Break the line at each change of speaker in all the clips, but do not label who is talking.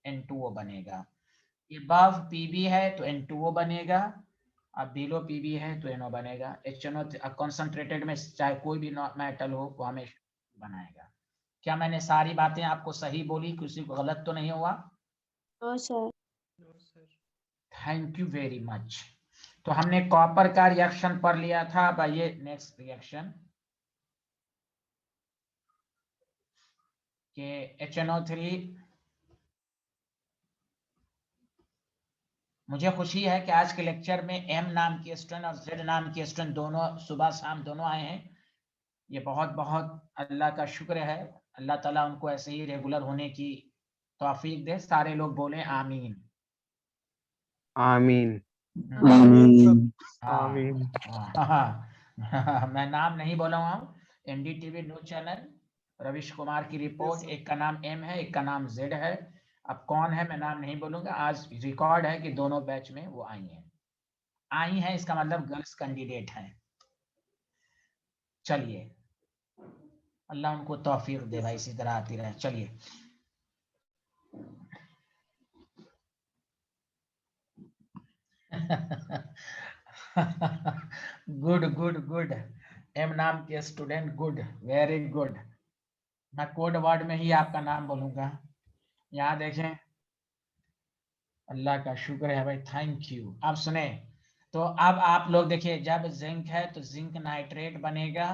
N2O बनेगा। above Pb है तो N2O बनेगा, अब below Pb है तो NO बनेगा। HNO कॉन्सेंट्रेटेड में चाहे कोई भी मेटल हो वो हमेशा बनाएगा। क्या मैंने सारी बातें आपको सही बोली, किसी को गलत तो नहीं हुआ?
No sir.
Thank you very much. तो हमने कॉपर का रिएक्शन पढ़ लिया था। अब आइए नेक्स्ट रिएक्शन के HNO3। मुझे खुशी है कि आज के लेक्चर में M नाम की स्टूडेंट और Z नाम की स्टूडेंट दोनों सुबह शाम दोनों आए हैं। ये बहुत बहुत अल्लाह का शुक्र है। अल्लाह ताला उनको ऐसे ही रेगुलर होने की तौफीक दे। सारे लोग बोले आमीन।
आमीन।
आमीन।
आमीन।
मैं नाम नहीं बोला हूँ। NDTV न्यूज चैनल, रविश कुमार की रिपोर्ट, एक का नाम M है, एक का नाम Z है। अब कौन है मैं नाम नहीं बोलूंगा। आज रिकॉर्ड है कि दोनों बैच में वो आई हैं, इसका मतलब गर्ल्स कैंडिडेट हैं। चलिए, अल्लाह उनको तौफीक दे भाई, इसी तरह आती रहे। चलिए, गुड गुड गुड। M नाम के स्टूडेंट, गुड, वेरी गुड। मैं कोड वर्ड में ही आपका नाम बोलूंगा। यहाँ देखें, अल्लाह का शुक्र है भाई, थैंक यू। अब सुने, तो अब आप लोग देखिए, जब जिंक है तो जिंक नाइट्रेट बनेगा,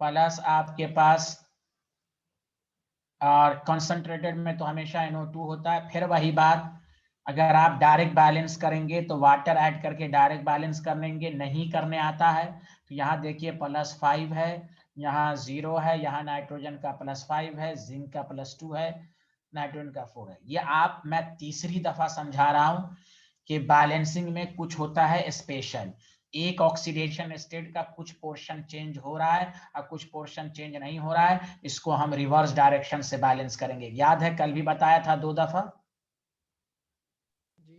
प्लस आपके पास, और कंसंट्रेटेड में तो हमेशा NO2 होता है। फिर वही बात, अगर आप डायरेक्ट बैलेंस करेंगे तो वाटर ऐड करके डायरेक्ट बैलेंस कर लेंगे, नहीं करने आता है तो यहाँ देखिए +5 है, यहाँ 0 है, यहाँ नाइट्रोजन का +5 है, जिंक का +2 है, नाइट्रोजन का 4 है। ये आप, मैं तीसरी दफा समझा रहा हूँ कि बैलेंसिंग में कुछ होता है स्पेशल। एक ऑक्सीडेशन स्टेट का कुछ पोर्शन चेंज हो रहा है और कुछ पोर्शन चेंज नहीं हो रहा है, इसको हम रिवर्स डायरेक्शन से बैलेंस करेंगे। याद है कल भी बताया था 2 दफा?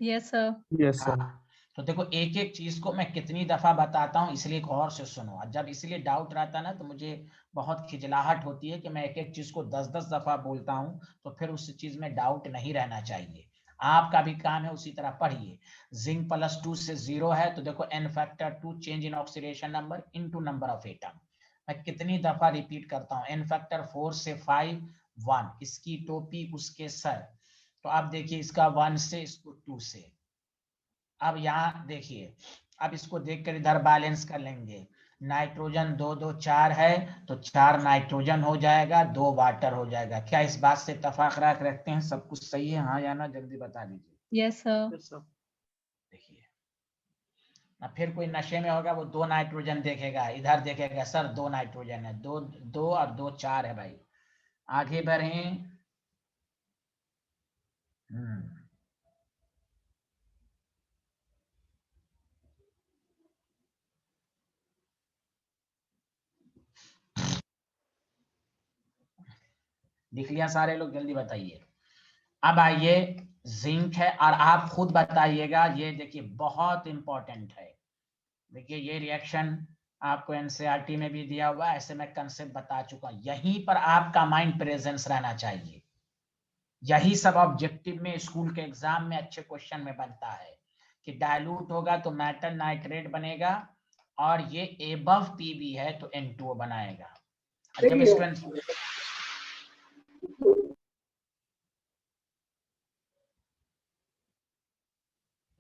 Yes sir.
Yes sir.
हाँ, तो देखो एक एक चीज को मैं कितनी दफा बताता हूँ, इसलिए गौर से सुनो। जब इसलिए डाउट रहता ना तो मुझे बहुत खिजलाहट होती है कि मैं एक एक चीज को 10-10 दफा बोलता हूँ, तो फिर उस चीज में डाउट नहीं रहना चाहिए। आपका भी काम है उसी तरह पढ़िए। जिंक +2 से 0 है तो देखो n factor 2 change in oxidation number into number of atom. मैं कितनी दफा रिपीट करता हूँ, n फैक्टर 4 से 5 1, इसकी टोपी उसके सर। तो अब देखिए इसका 1 से, इसको 2 से। अब यहाँ देखिए, अब इसको देखकर इधर बैलेंस कर लेंगे। नाइट्रोजन 2 2 4 है तो 4 नाइट्रोजन हो जाएगा, 2 वाटर हो जाएगा। क्या इस बात से इत्तेफाक रखते हैं? सब कुछ सही है, हाँ या ना? जल्दी बता दीजिए।
Yes sir.
देखिए, ना फिर कोई नशे में होगा वो 2 नाइट्रोजन देखेगा, इधर देखेगा सर 2 नाइट्रोजन है, 2 2 और 2 4 है भाई। आगे बढ़े। लिख लिया सारे लोग? जल्दी बताइए। अब आइए, जिंक है, और आप खुद बताइएगा। ये देखिए बहुत इंपॉर्टेंट है। देखिए ये रिएक्शन आपको एनसीईआरटी में भी दिया हुआ है, ऐसे मैं कंसेप्ट बता चुका हूं। यहीं पर आपका माइंड प्रेजेंस रहना चाहिए। यही सब ऑब्जेक्टिव में, स्कूल के एग्जाम में अच्छे क्वेश्चन में बनता है कि डाइल्यूट होगा तो मेटल नाइट्रेट बनेगा, और ये एबव पीबी है तो N2O बनाएगा। जब स्टूडेंट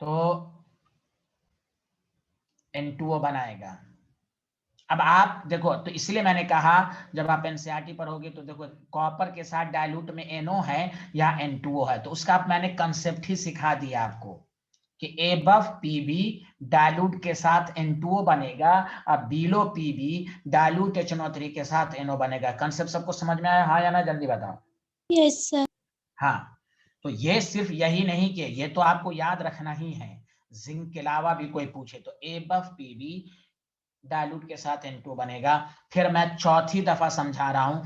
तो N2O बनाएगा। अब आप देखो, तो इसलिए मैंने कहा जब आप एनसीईआरटी पढ़ोगे तो देखो कॉपर के साथ डाइल्यूट में NO है या N2O है, तो उसका मैंने कंसेप्ट ही सिखा दिया आपको कि एबव पीबी डाइल्यूट के साथ N2O बनेगा, और बिलो पीबी डाइल्यूट HNO3 के साथ NO बनेगा। कंसेप्ट सबको समझ में आया, हाँ या ना? जल्दी बताओ।
Yes sir.
हाँ, तो ये सिर्फ यही नहीं कि ये तो आपको याद रखना ही है, जिंक के अलावा भी कोई पूछे तो एबव पीबी डाइल्यूट के साथ N2 बनेगा। फिर मैं चौथी दफा समझा रहा हूं,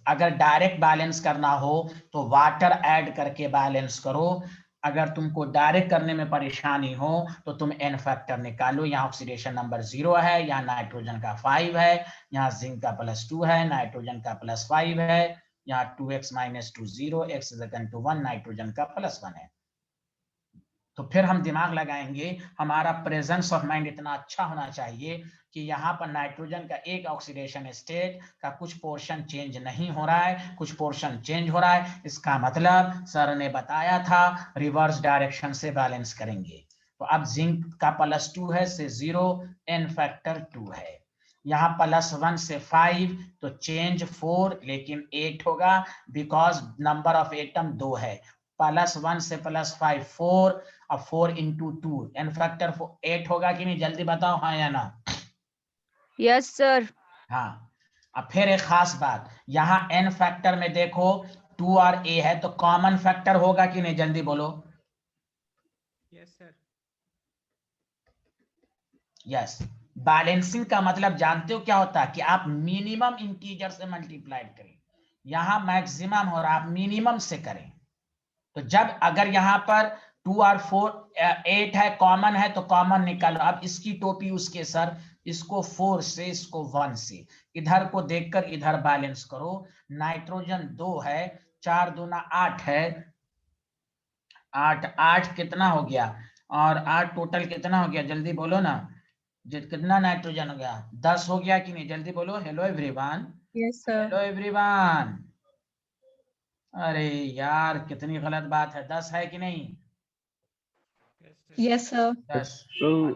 अगर डायरेक्ट बैलेंस करना हो तो वाटर ऐड करके बैलेंस करो। अगर तुमको डायरेक्ट करने में परेशानी हो तो तुम n फैक्टर निकालो। यहाँ ऑक्सीडेशन नंबर 0 है, यहाँ नाइट्रोजन का 5 है, यहाँ जिंक का +2 है, नाइट्रोजन का +5 है, यहाँ 2x minus 2 0, x is equal to 1, nitrogen का +1 है। तो फिर हम दिमाग लगाएंगे, हमारा प्रेजेंस ऑफ माइंड इतना अच्छा होना चाहिए कि यहाँ पर नाइट्रोजन का एक ऑक्सीडेशन स्टेट का कुछ पोर्शन चेंज नहीं हो रहा है, कुछ पोर्शन चेंज हो रहा है। इसका मतलब सर ने बताया था रिवर्स डायरेक्शन से बैलेंस करेंगे। तो अब जिंक का +2 है से 0, n फैक्टर 2 है। यहाँ +1 से 5 तो चेंज 4 लेकिन 8 होगा, बिकॉज नंबर ऑफ एटम 2 है। +1 से +5 4, अब 4 into 2 n फैक्टर 8 होगा कि नहीं, जल्दी बताओ हाँ या ना।
Yes sir.
हाँ, अब फिर एक खास बात, यहाँ n फैक्टर में देखो 2 और a है तो कॉमन फैक्टर होगा कि नहीं, जल्दी बोलो।
Yes sir.
यस। बैलेंसिंग का मतलब जानते हो क्या होता है कि आप मिनिमम इंटीजर से मल्टीप्लाई करें, यहां मैक्सिमम हो रहा, आप मिनिमम से करें। तो जब अगर यहां पर 2 और 4 8 है, कॉमन है तो कॉमन निकालो। अब इसकी टोपी उसके सर, इसको 4 से, इसको 1 से, इधर को देखकर इधर बैलेंस करो। नाइट्रोजन 2 है, 4 दूना 8 है, 8 8 कितना हो गया, और 8 टोटल कितना हो गया, जल्दी बोलो ना। कितना नाइट्रोजन हो गया, 10 हो गया कि नहीं, जल्दी बोलो। Hello everyone.
Yes sir.
Hello everyone. अरे यार कितनी गलत बात है, 10 है कि नहीं।
Yes sir.
10। और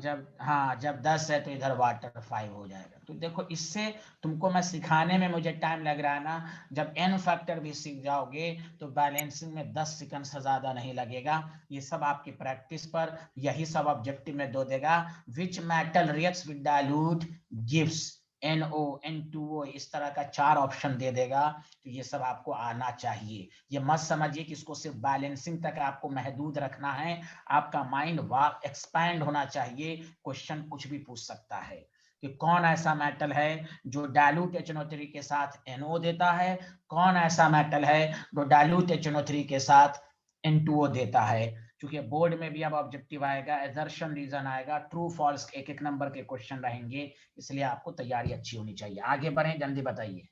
जब 10 है तो इधर वाटर 5 हो जाएगा। तो देखो इससे तुमको मैं सिखाने में मुझे टाइम लग रहा है ना, जब n फैक्टर भी सीख जाओगे तो बैलेंसिंग में 10 सेकंड से ज्यादा नहीं लगेगा। ये सब आपकी प्रैक्टिस पर, यही सब ऑब्जेक्टिव में दो देगा। Which metal reacts with dilute gives NO N2O, इस तरह का 4 ऑप्शन दे देगा। तो ये सब आपको आना चाहिए। ये मत समझिए कि इसको सिर्फ बैलेंसिंग तक आपको महदूद रखना है, आपका माइंड एक्सपैंड होना चाहिए। क्वेश्चन कुछ भी पूछ सकता है कि कौन ऐसा मेटल है जो डाइल्यूट HNO3 के साथ NO देता है, कौन ऐसा मेटल है जो डाइल्यूट HNO3 के साथ N2O देता है। क्योंकि बोर्ड में भी अब ऑब्जेक्टिव आएगा, एजर्शन रीजन आएगा, ट्रू फॉल्स एक एक नंबर के क्वेश्चन रहेंगे, इसलिए आपको तैयारी अच्छी होनी चाहिए। आगे बढ़ें, जल्दी बताइए।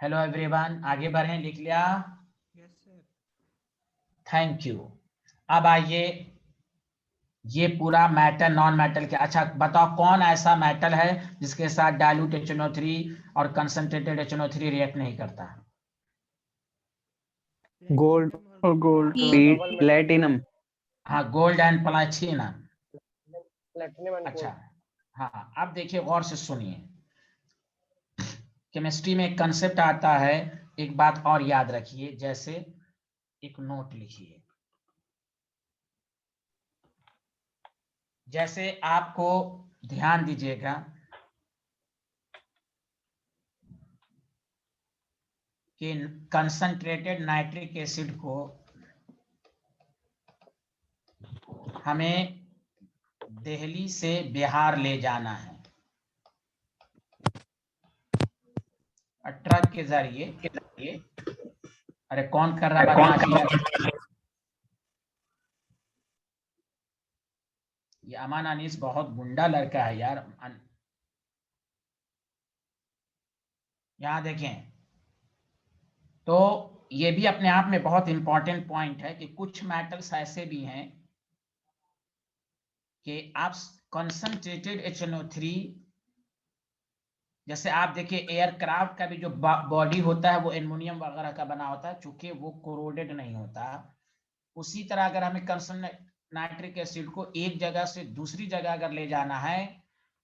हेलो एवरीवन, आगे बढ़ें, लिख लिया।
Yes sir.
Thank you. अब आइए, ये पूरा मेटल नॉन मेटल के, अच्छा बताओ कौन ऐसा मेटल है जिसके साथ डाइल्यूट HNO3 और कंसंट्रेटेड HNO3 रिएक्ट नहीं करता।
गोल्ड और गोल्ड
P-
प्लेटिनम।
हाँ, gold and platinum.
Platinum and
अच्छा, हाँ अब देखिए गौर से सुनिए। केमिस्ट्री में एक कंसेप्ट आता है, एक बात और याद रखिए, जैसे एक नोट लिखिए। जैसे आपको ध्यान दीजिएगा कि कंसंट्रेटेड नाइट्रिक एसिड को हमें दिल्ली से बिहार ले जाना है ट्रक के जरिए। अरे कौन कर रहा है बदमाशी? ये अमान अनीस बहुत गुंडा लड़का है यार। यहाँ देखें, तो ये भी अपने आप में बहुत इंपॉर्टेंट पॉइंट है कि कुछ मेटल्स ऐसे भी हैं कि आप कंसंट्रेटेड HNO3, जैसे आप देखिए एयरक्राफ्ट का भी जो बॉडी होता है वो एल्युमिनियम वगैरह का बना होता है, चूंकि वो कोरोडेड नहीं होता। उसी तरह अगर हमें कंसंट्रेटेड नाइट्रिक एसिड को एक जगह से दूसरी जगह अगर ले जाना है,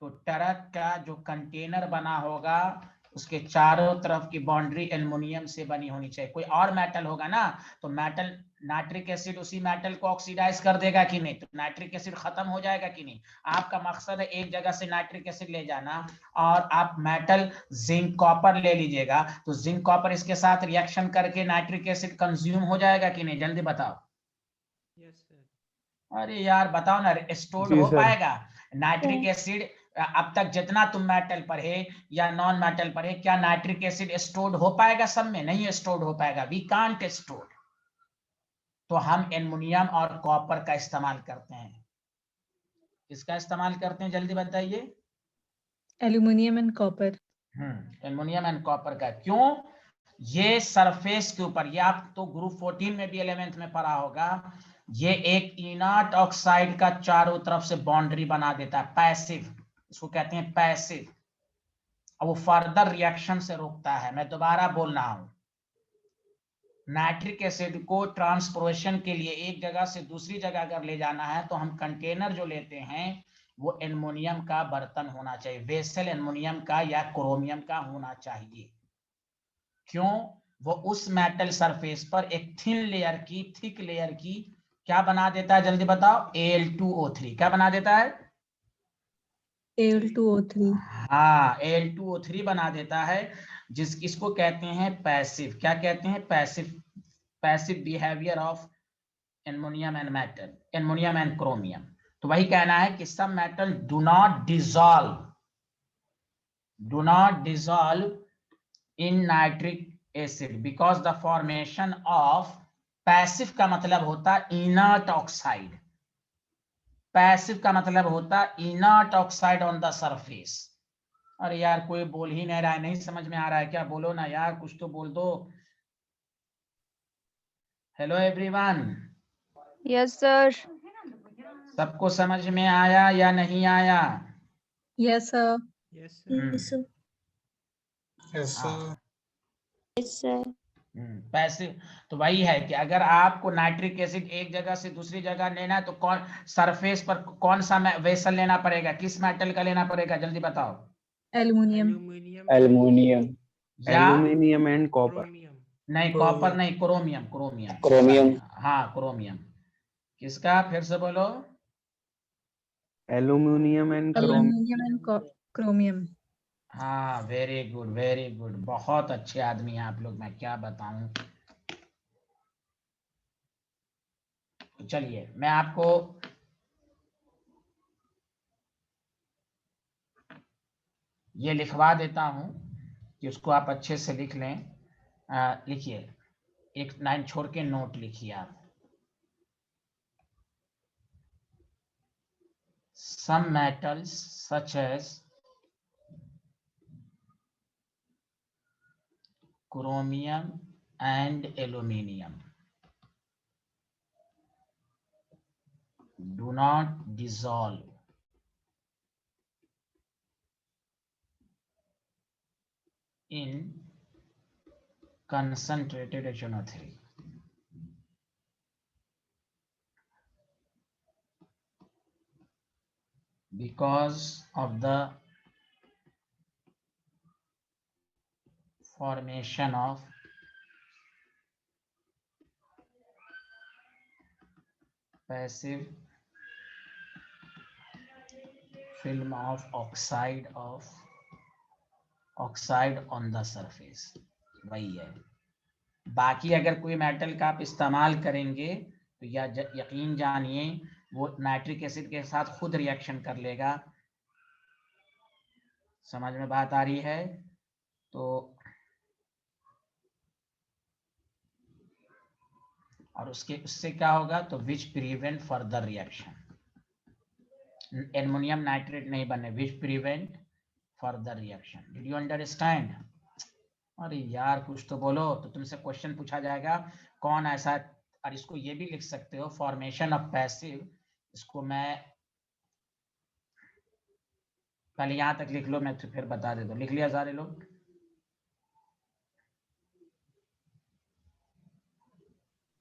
तो ट्रक का जो कंटेनर बना होगा उसके चारों तरफ की बाउंड्री एल्युमिनियम से बनी होनी चाहिए। कोई और मेटल होगा ना, तो मेटल नाइट्रिक एसिड उसी मेटल को ऑक्सीडाइज कर देगा कि नहीं, तो नाइट्रिक एसिड खत्म हो जाएगा कि नहीं। आपका मकसद है एक जगह से नाइट्रिक एसिड ले जाना, और आप मेटल जिंक कॉपर ले लीजिएगा, तो जिंक कॉपर इसके साथ रिएक्शन करके नाइट्रिक एसिड कंज्यूम हो जाएगा कि नहीं, जल्दी बताओ।
Yes sir.
अरे यार बताओ ना, स्टोर्ड
जी
हो
सर।
पाएगा नाइट्रिक एसिड? अब तक जितना तुम मेटल पढ़े या नॉन मेटल पढ़े, क्या नाइट्रिक एसिड स्टोर्ड हो पाएगा सब में? नहीं स्टोर्ड हो पाएगा, वी कांट स्टोर। तो हम एल्युमिनियम और कॉपर का इस्तेमाल करते हैं। किसका इस्तेमाल करते हैं, जल्दी बताइए।
Aluminium and copper.
Aluminium and copper का। क्यों? ये सरफेस के ऊपर, ये आप तो ग्रुप 14 में भी 11th में पढ़ा होगा, ये एक इनर्ट ऑक्साइड का चारों तरफ से बाउंड्री बना देता है, पैसिव, इसको कहते हैं पैसिव, और वो फर्दर रिएक्शन से रोकता है। मैं दोबारा बोल रहा हूं, नाइट्रिक एसिड को ट्रांसपोर्टेशन के लिए एक जगह से दूसरी जगह अगर ले जाना है तो हम कंटेनर जो लेते हैं वो एल्युमिनियम का बर्तन होना चाहिए, वेसल एल्युमिनियम का या क्रोमियम का होना चाहिए। क्यों? वो उस मेटल सरफेस पर एक थिन लेयर की, थिक लेयर की क्या बना देता है, जल्दी बताओ? Al2O3 क्या बना देता है?
Al2O3।
हाँ, Al2O3 बना देता है, इसको कहते हैं पैसिव। क्या कहते हैं? Passive, passive behaviour of aluminium and metal, aluminium and chromium. तो वही कहना है कि सब metal do not dissolve in nitric acid because the formation of, passive का मतलब होता है इनर्ट ऑक्साइड, पैसिव का मतलब होता है inert oxide on the surface. अरे यार कोई बोल ही नहीं रहा है, नहीं समझ में आ रहा है क्या? बोलो ना यार, कुछ तो बोल दो। Hello everyone,
Yes, sir.
सबको समझ में आया या नहीं आया?
Yes, sir.
Yes, sir.
Yes, sir.
Yes, sir.
हाँ,
Yes, sir.
पैसिव तो वही है कि अगर आपको नाइट्रिक एसिड एक जगह से दूसरी जगह लेना है तो कौन सरफेस पर कौन सा वेसल लेना पड़ेगा, किस मेटल का लेना पड़ेगा, जल्दी बताओ?
Aluminium.
Aluminium.
Aluminium.
या
Aluminium and copper.
Chromium.
नहीं, कॉपर नहीं, क्रोमियम, क्रोमियम
Chromium.
हाँ क्रोमियम। किसका? फिर से बोलो।
Aluminium and chromium.
Aluminium and chromium.
हाँ, वेरी गुड वेरी गुड, बहुत अच्छे आदमी हैं आप लोग, मैं क्या बताऊं। चलिए मैं आपको ये लिखवा देता हूं कि उसको आप अच्छे से लिख लें। लिखिए, एक लाइन छोड़ के नोट लिखिए आप। Some metals such as chromium and aluminium do not dissolve in concentrated HNO3 because of the formation of passive film of oxide on the surface। वही है। बाकी अगर कोई मेटल का आप इस्तेमाल करेंगे तो यकीन जानिए वो नाइट्रिक एसिड के साथ खुद रिएक्शन कर लेगा। समझ में बात आ रही है? तो और उससे क्या होगा, तो which prevent further reaction, aluminium nitrate नहीं बने, which prevent further reaction. Did you understand? अरे यार कुछ तो बोलो। तो तुमसे क्वेश्चन पूछा जाएगा कौन ऐसा, और इसको ये भी लिख सकते हो फॉर्मेशन ऑफ पैसिव, इसको मैं पहले यहां तक लिख लो, मैं तो फिर बता देता हूं। लिख लिया सारे लोग?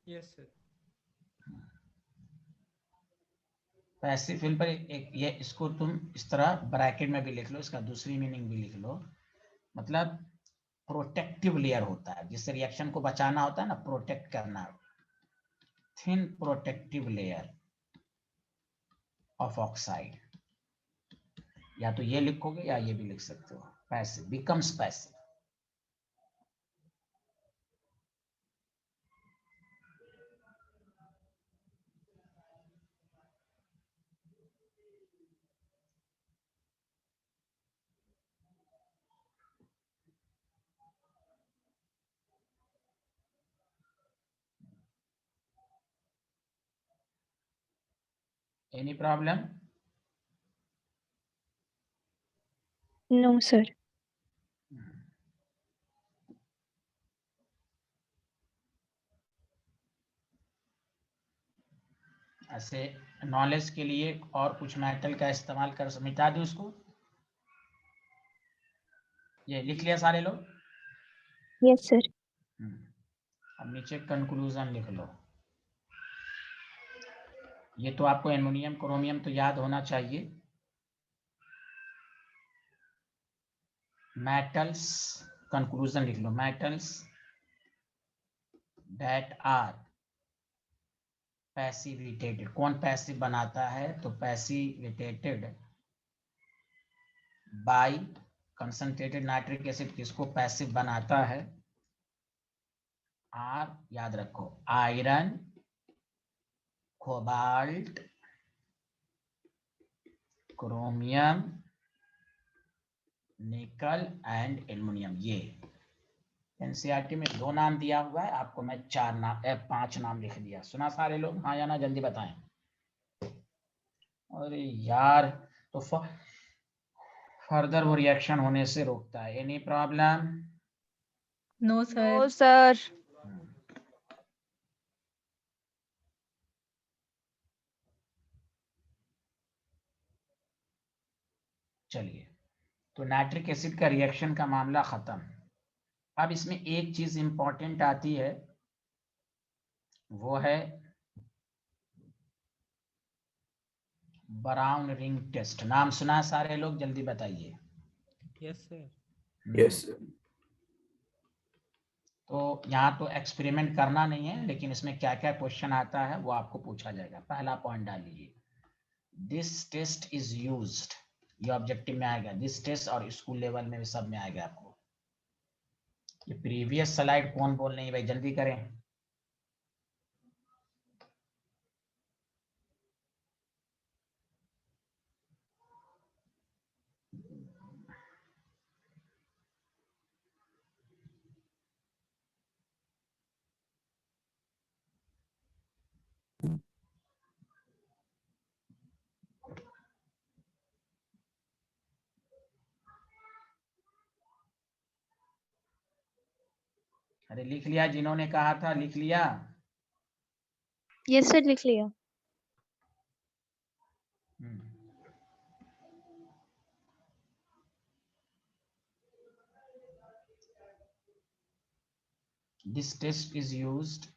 Yes, sir.
पैसिव फिल्म पर एक ये, इसको तुम इस तरह ब्रैकेट में भी लिख लो, इसका दूसरी मीनिंग भी लिख लो। मतलब प्रोटेक्टिव लेयर होता है, जिससे रिएक्शन को बचाना होता है ना, प्रोटेक्ट करना, thin protective layer of oxide. या तो ये लिखोगे या ये भी लिख सकते हो, passive becomes passive. Any problem?
No, sir.
ऐसे नॉलेज के लिए और कुछ मेटल का इस्तेमाल कर, मिटा दूं इसको, ये लिख लिया सारे लोग?
Yes, sir.
अब नीचे कंक्लूजन लिख लो। ये तो आपको एल्युमिनियम क्रोमियम तो याद होना चाहिए। मेटल्स, कंक्लूजन लिख लो, मेटल्स दैट आर पैसिविटेटेड। कौन पैसिव बनाता है? तो पैसिविटेटेड बाय कंसंट्रेटेड नाइट्रिक एसिड। किसको पैसिव बनाता है? आर, याद रखो, आयरन, कोबाल्ट, क्रोमियम, निकल एंड एल्युमिनियम। ये एनसीईआरटी में 2 नाम दिया हुआ है, आपको मैं 4 नाम 5 नाम लिख दिया। सुना सारे लोग? हाँ या ना, जल्दी बताएं। अरे यार, तो फर्दर वो रिएक्शन होने से रोकता है। Any problem?
No, sir.
No, sir.
चलिए, तो नाइट्रिक एसिड का रिएक्शन का मामला खत्म। अब इसमें एक चीज इंपॉर्टेंट आती है, वो है ब्राउन रिंग टेस्ट। नाम सुना है सारे लोग? जल्दी बताइए।
Yes, sir.
Yes.
तो यहाँ तो एक्सपेरिमेंट करना नहीं है, लेकिन इसमें क्या क्या क्वेश्चन आता है वो आपको पूछा जाएगा। पहला पॉइंट डाल लीजिए, दिस टेस्ट इज यूज्ड। ये ऑब्जेक्टिव में आएगा, दिस टेस्ट, और स्कूल लेवल में भी सब में आएगा आपको। ये प्रीवियस स्लाइड कौन बोल नहीं भाई, जल्दी करें। अरे लिख लिया, जिन्होंने कहा था लिख लिया?
Yes, sir. लिख लिया.
This test is used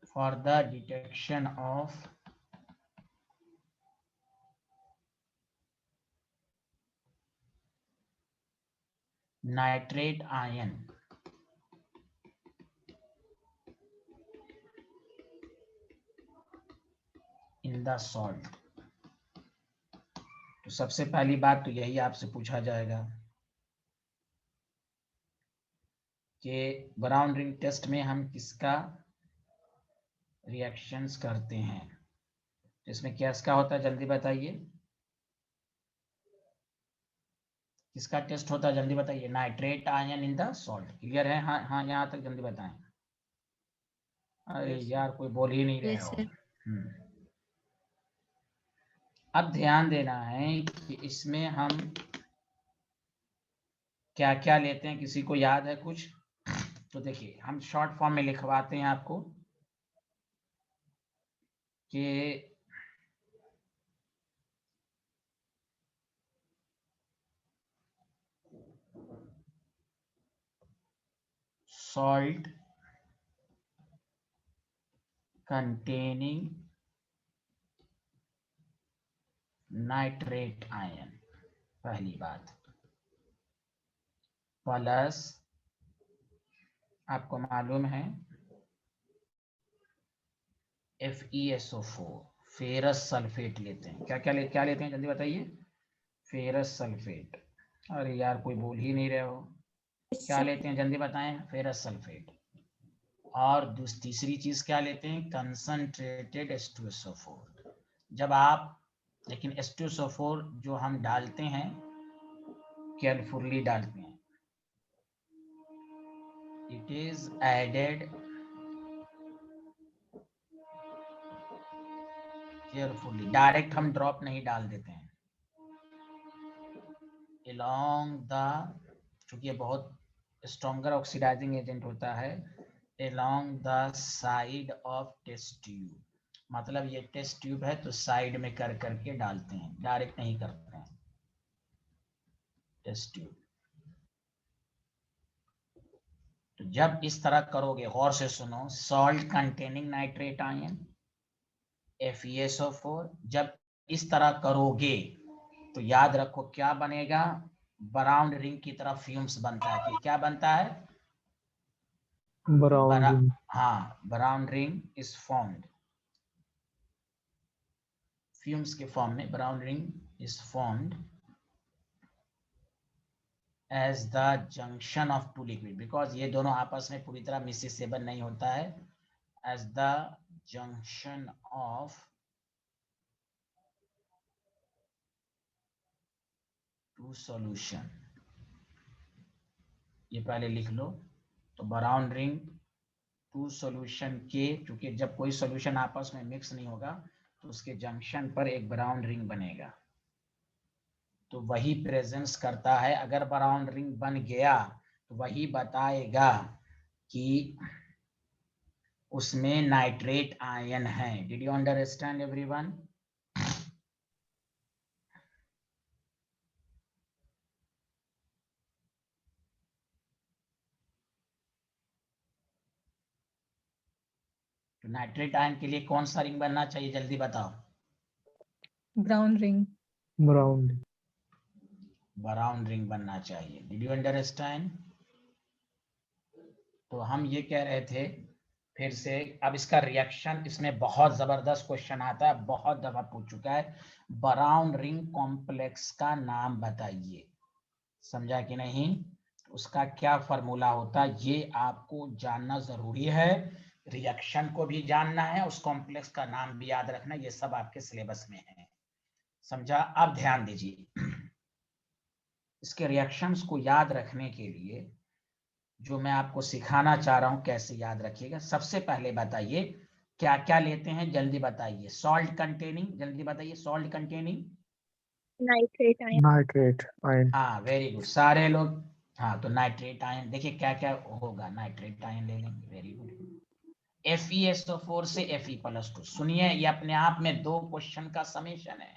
for the detection of nitrate ion in the salt। तो सबसे पहली बात तो यही आपसे पूछा जाएगा कि ब्राउन रिंग टेस्ट में हम किसका रिएक्शंस करते हैं। इसमें क्या इसका होता है, जल्दी बताइए। किसका टेस्ट होता है, जल्दी बताइए। Nitrate ion in the salt. Clear है? हाँ हाँ, यहाँ तक जल्दी बताएं। अरे
Yes,
यार, कोई बोल ही नहीं रहे
Yes,
हो।
sir.
अब ध्यान देना है कि इसमें हम क्या क्या लेते हैं, किसी को याद है कुछ? तो देखिए, हम शॉर्ट फॉर्म में लिखवाते हैं आपको कि salt containing nitrate ion, पहली बात। प्लस आपको मालूम है FeSO4, फेरस सल्फेट लेते हैं। क्या लेते हैं, जल्दी बताइए। Ferrous sulphate. अरे यार, कोई बोल ही नहीं रहे हो। क्या लेते हैं, जल्दी बताएं। Ferrous sulphate. और तीसरी चीज क्या लेते हैं, कंसंट्रेटेड H2SO4। जब आप, लेकिन H2SO4 जो हम डालते हैं केयरफुली डालते हैं, it is added carefully, direct हम ड्रॉप नहीं डाल देते हैं। along the, चूंकि ये बहुत स्ट्रॉन्गर ऑक्सीडाइजिंग एजेंट होता है, along the side of test tube, मतलब ये टेस्ट ट्यूब है तो साइड में कर करके डालते हैं, डायरेक्ट नहीं करते हैं। टेस्ट ट्यूब, तो जब इस तरह करोगे, गौर से सुनो, salt containing nitrate ion FeSO4, जब इस तरह करोगे तो याद रखो क्या बनेगा, ब्राउन रिंग की तरह फ्यूम्स बनता है। कि क्या बनता है?
Brown ring.
हाँ, brown ring is formed, fumes के फॉर्म में brown ring is formed as the junction of two liquid, because ये दोनों आपस में पूरी तरह मिसेसेबल नहीं होता है, as the junction of two solution. ये पहले लिख लो। तो ब्राउन रिंग टू सॉल्यूशन के, क्योंकि जब कोई सॉल्यूशन आपस में मिक्स नहीं होगा तो उसके जंक्शन पर एक ब्राउन रिंग बनेगा, तो वही प्रेजेंस करता है। अगर ब्राउन रिंग बन गया तो वही बताएगा कि उसमें नाइट्रेट आयन है। Did you understand everyone? तो नाइट्रेट आयन के लिए कौन सा रिंग बनना चाहिए, जल्दी बताओ।
Brown ring.
Brown.
Brown ring बनना चाहिए। Did you understand? तो हम ये कह रहे थे फिर से, अब इसका रिएक्शन, इसमें बहुत जबरदस्त क्वेश्चन आता है, बहुत दफा पूछ चुका है। ब्राउन रिंग कॉम्प्लेक्स का नाम बताइए, समझा कि नहीं? उसका क्या फॉर्मूला होता है ये आपको जानना जरूरी है, रिएक्शन को भी जानना है, उस कॉम्प्लेक्स का नाम भी याद रखना, ये सब आपके सिलेबस में है, समझा? अब ध्यान दीजिए, इसके रिएक्शंस को याद रखने के लिए जो मैं आपको सिखाना चाह रहा हूं, कैसे याद रखिएगा। सबसे पहले बताइए क्या क्या लेते हैं, जल्दी बताइए। सॉल्ट कंटेनिंग, जल्दी बताइए, salt containing
Nitrate ion.
Nitrate ion.
हाँ, वेरी गुड, सारे लोग। हाँ, तो नाइट्रेट आयन, देखिए क्या क्या होगा, नाइट्रेट आयन ले लेंगे, वेरी गुड। FeSO4 से Fe+2, सुनिए ये अपने आप में 2 क्वेश्चन का समेशन है।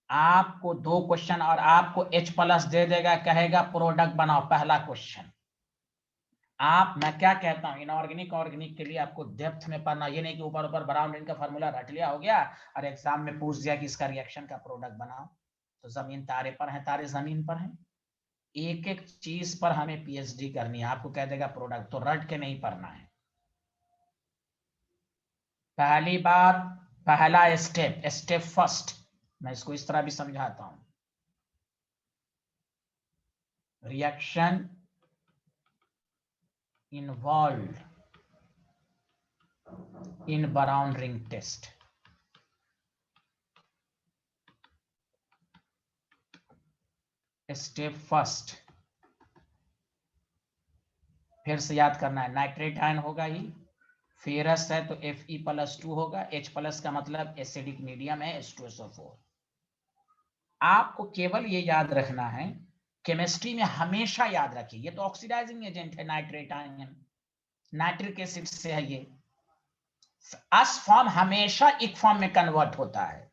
आपको 2 क्वेश्चन और आपको H+ दे देगा, कहेगा प्रोडक्ट बनाओ, पहला क्वेश्चन। आप, मैं क्या कहता हूं, इनऑर्गेनिक ऑर्गेनिक के लिए आपको डेप्थ में पढ़ना, ये नहीं कि ऊपर ऊपर ब्राउन रिंग का फार्मूला रट लिया, हो गया, और एग्जाम में पूछ दिया कि इसका रिएक्शन का प्रोडक्ट बनाओ। तो जमीन तारे पर है, तारे जमीन पर हैं। एक एक चीज पर हमें PhD करनी है। आपको कह देगा प्रोडक्ट, तो रट के नहीं पढ़ना है। पहली बात, पहला स्टेप, स्टेप फर्स्ट, मैं इसको इस तरह भी समझाता हूं। Reaction involved in Brown ring test. Step first, फिर से याद करना है, नाइट्रेट आयन होगा ही, फेरस है तो Fe+2 होगा, H+ का मतलब एसिडिक मीडियम है, H2SO4। आपको केवल ये याद रखना है, केमिस्ट्री में हमेशा याद रखिए, ये तो ऑक्सीडाइजिंग एजेंट है नाइट्रेट आयन, नाइट्रिक एसिड से है ये। अस फॉर्म हमेशा इक फॉर्म में कन्वर्ट होता है।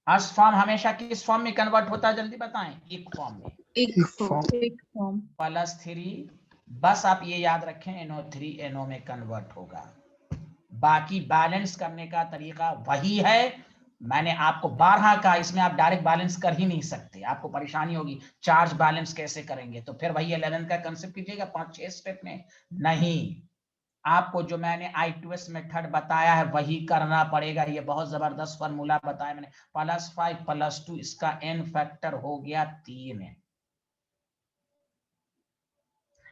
अस फॉर्म हमेशा किस फॉर्म में कन्वर्ट होता है, जल्दी बताएं? इक फॉर्म में।
एक फॉर्म।
+3, बस आप ये याद रखें, NO3 NO में कन्वर्ट होगा। बाकी बैलेंस करने का तरीका वही है, मैंने आपको 12 कहा, इसमें आप डायरेक्ट बैलेंस कर ही नहीं सकते, आपको परेशानी होगी, चार्ज बैलेंस कैसे करेंगे, तो फिर वही 11 का कंसेप्ट कीजिएगा 5-6 स्टेप में। नहीं, आपको जो मैंने I2S मेथड बताया है वही करना पड़ेगा। ये बहुत जबरदस्त फॉर्मूला बताया मैंने, +5+2, इसका n फैक्टर हो गया 3 है।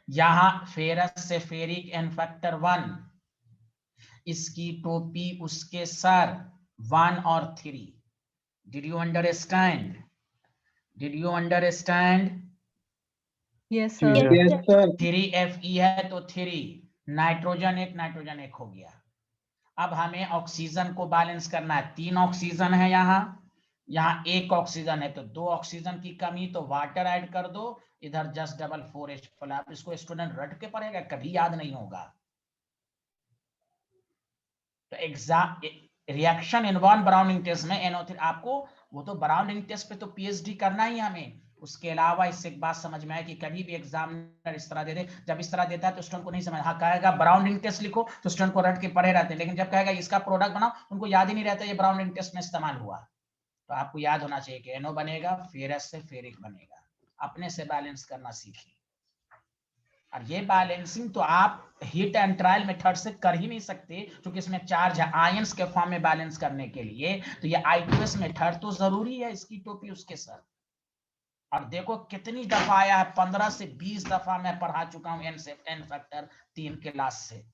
यहां फेरस से फेरिक n फैक्टर 1, इसकी टोपी उसके सर 1 और 3। Did you understand? Did you understand?
Yes, sir.
Yes,
sir.
3Fe है तो 3, नाइट्रोजन 1 हो गया। अब हमें ऑक्सीजन को बैलेंस करना है, 3 ऑक्सीजन है यहाँ, यहाँ एक ऑक्सीजन है तो 2 ऑक्सीजन की कमी, तो वाटर ऐड कर दो, इधर जस्ट डबल 4H+। आप इसको स्टूडेंट रट के पढ़ेगा, कभी याद नहीं होगा। तो exam reaction involve brown ring test में NO3 आपको, वो तो ब्राउनिंग टेस्ट पे तो पीएचडी करना ही हमें। उसके अलावा इससे एक बात समझ में आए कि कभी भी एग्जामिनर इस तरह दे दे, जब इस तरह देता है तो स्टूडेंट को नहीं समझ, हाँ कहेगा ब्राउनिंग टेस्ट लिखो तो स्टूडेंट को रट के पढ़े रहते हैं, लेकिन जब कहेगा इसका प्रोडक्ट बनाओ उनको याद ही नहीं रहता ये ब्राउनिंग टेस्ट में इस्तेमाल हुआ। तो आपको याद होना चाहिए कि NO बनेगा, फेरस से फेरिक बनेगा। अपने से बैलेंस करना सीखिए। और ये बैलेंसिंग तो आप हीट एंड ट्रायल मेथड से कर ही नहीं सकते, क्योंकि इसमें चार्ज है आयंस के फॉर्म में बैलेंस करने के लिए। तो ये I2S मेथड तो जरूरी है, इसकी टोपी उसके सर। और देखो कितनी दफा आया है, 15 से 20 दफा मैं पढ़ा चुका हूं N फैक्टर 3 क्लास से।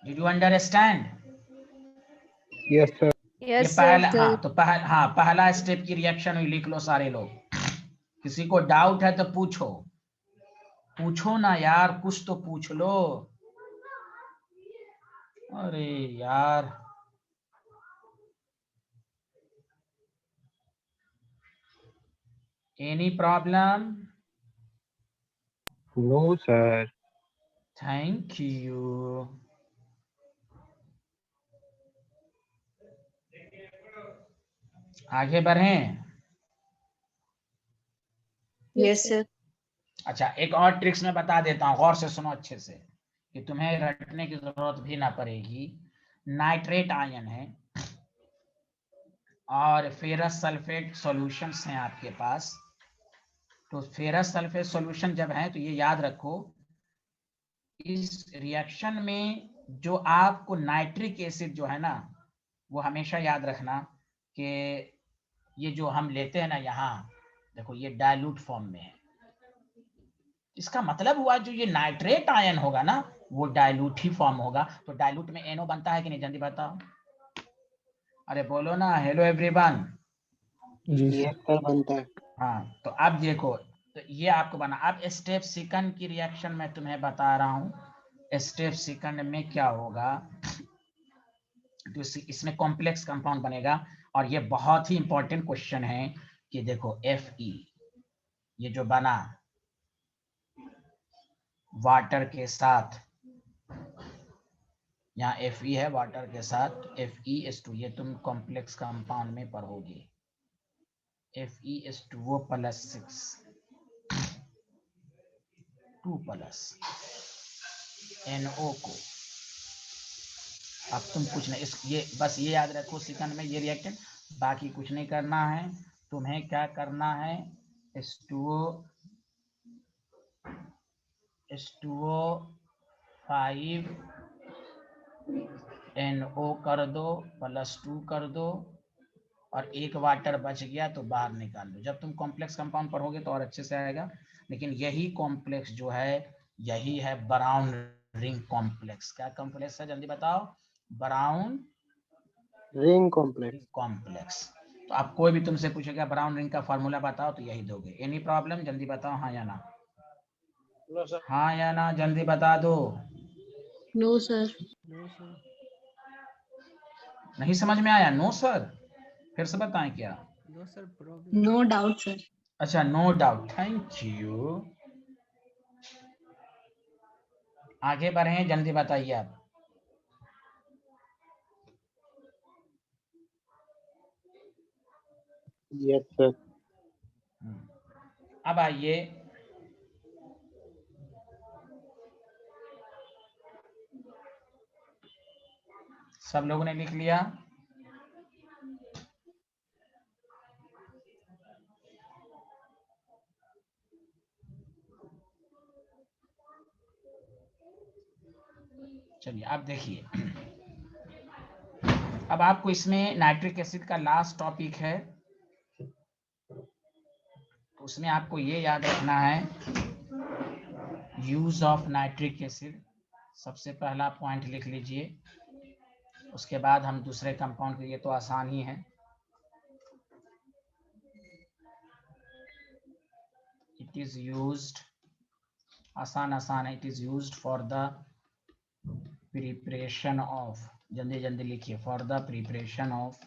Did you understand?
Yes, sir.
ये पहला, हाँ तो पहला स्टेप की रिएक्शन हुई, लिख लो सारे लोग। किसी को डाउट है तो पूछो, पूछो ना यार, कुछ तो पूछ लो। अरे यार, any problem?
No, sir.
Thank you. आगे बढ़ें।
Yes, sir.
अच्छा, एक और ट्रिक्स मैं बता देता हूँ, गौर से सुनो अच्छे से, कि तुम्हें रटने की जरूरत भी ना पड़ेगी। नाइट्रेट आयन है और फेरस सल्फेट सॉल्यूशंस हैं आपके पास। तो फेरस सल्फेट सॉल्यूशन जब है तो ये याद रखो, इस रिएक्शन में जो आपको नाइट्रिक एसिड जो है ना, वो हमेशा याद रखना कि ये जो हम लेते हैं ना, यहाँ देखो ये डाइल्यूट फॉर्म में है। इसका मतलब हुआ जो ये नाइट्रेट आयन होगा ना, वो डाइल्यूट ही फॉर्म होगा। तो डाइल्यूट में NO बनता है कि नहीं, जल्दी बताओ। अरे बोलो ना, हेलो एवरीवन।
जी
Yes, sir, बनता है।
हाँ, तो अब देखो, तो ये आपको बना। अब स्टेप सेकंड की रिएक्शन मैं तुम्हें बता रहा हूँ। स्टेप सेकंड में क्या होगा, तो इसमें कॉम्प्लेक्स कंपाउंड बनेगा। और ये बहुत ही इंपॉर्टेंट क्वेश्चन है कि देखो Fe ये जो बना वाटर के साथ, यहाँ Fe है वाटर के साथ, FeS2, ये तुम कॉम्प्लेक्स कंपाउंड में पढ़ोगे। FeS2 +6 2 प्लस NO को। अब तुम कुछ नहीं, ये बस ये याद रखो सेकंड में ये रिएक्टेंट, बाकी कुछ नहीं करना है। तुम्हें क्या करना है, H2O 5 NO कर दो, +2 कर दो, और एक वाटर बच गया तो बाहर निकाल दो। जब तुम कॉम्प्लेक्स कंपाउंड पढ़ोगे तो और अच्छे से आएगा। लेकिन यही कॉम्प्लेक्स जो है, यही है ब्राउन रिंग कॉम्प्लेक्स। क्या कॉम्प्लेक्स है, जल्दी बताओ। Brown
ring complex.
कॉम्प्लेक्स। तो आप कोई भी तुमसे पूछेगा ब्राउन रिंग का फॉर्मूला बताओ, तो यही दोगे। एनी प्रॉब्लम, जल्दी बताओ, हाँ या ना। हाँ या ना, जल्दी बता दो।
No, sir.
No, sir.
नहीं समझ में आया? नो सर, फिर से बताएं क्या?
No, sir. Problem.
No doubt, sir.
अच्छा, नो डाउट, थैंक यू। आगे बढ़े, जल्दी बताइए आप।
Yes, sir.
अब आइए, सब लोगों ने लिख लिया? चलिए अब देखिए, अब आपको इसमें नाइट्रिक एसिड का लास्ट टॉपिक है, तो उसमें आपको ये याद रखना है, यूज ऑफ नाइट्रिक एसिड। सबसे पहला पॉइंट लिख लीजिए, उसके बाद हम दूसरे कंपाउंड के लिए, तो आसान ही है। इट इज यूज्ड, आसान है, it is used for the preparation of, जल्दी जल्दी लिखिए, for the preparation of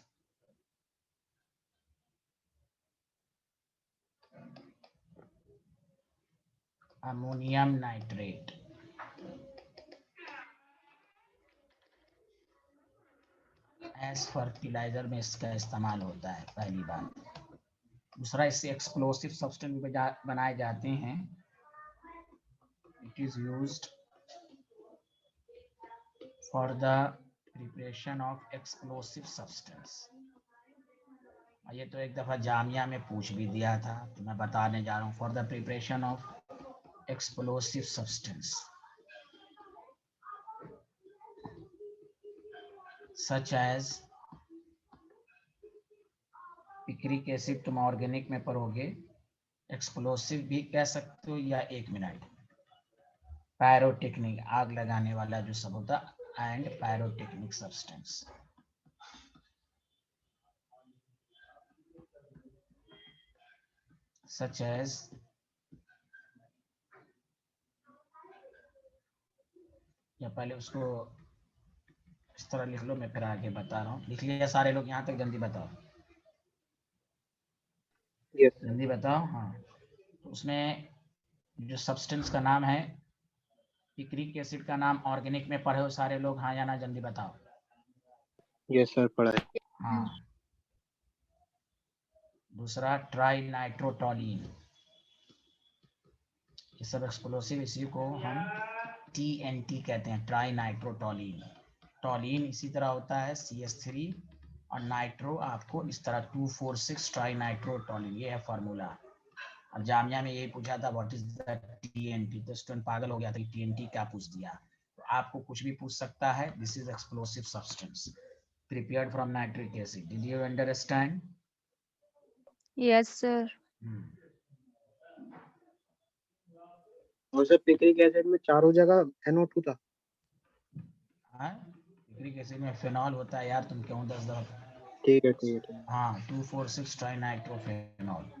ammonium nitrate as fertiliser में इसका इस्तेमाल होता है, पहली बात। दूसरा, इससे एक्सप्लोसिव सब्सटेंस बनाए जाते हैं। It is used for the preparation of explosive substance. ये तो एक दफा जामिया में पूछ भी दिया था, तो मैं बताने जा रहा हूँ। For the preparation of explosive substance such as, picric acid तुम ऑर्गेनिक में पढ़ोगे, एक्सप्लोसिव भी कह सकते हो, या 1 मिनट, पायरोटेक्निक, आग लगाने वाला जो सब होता, and pyrotechnic substance. Such as, या पहले उसको इस तरह लिख लो, मैं फिर आगे बता रहा हूँ। लिख लिया सारे लोग यहाँ तक? जल्दी बताओ,
Yes, sir.
जल्दी बताओ। हाँ, तो उसमें जो सब्सटेंस का नाम है, पिक्रिक एसिड का नाम ऑर्गेनिक में पढ़े हो सारे लोग? हाँ या ना, जल्दी बताओ।
Yes, sir. पढ़ा है।
हाँ। दूसरा, ट्राई नाइट्रोटोलीन, ये सब एक्सप्लोसिव, इसी को हम TNT कहते हैं, ट्राई नाइट्रोटोलीन। टोलीन इसी तरह होता है CH3, और नाइट्रो आपको इस तरह 246 ट्राई नाइट्रोटोलीन, ये है फार्मूला। अब जामिया में यही पूछा था, व्हाट इज द TNT, तो स्टूडेंट पागल हो गया था, TNT क्या पूछ दिया। तो आपको कुछ भी पूछ सकता है। This is explosive substance prepared from nitric acid. Did you understand?
Yes, sir.
और सर पिक्रिक एसिड में चारों जगह NO2 था।
हाँ, पिक्रिक एसिड में फेनॉल होता है यार, तुम क्यों 10 दफा।
ठीक है, ठीक है।
हाँ, 246 ट्राइनाइट्रोफेनॉल।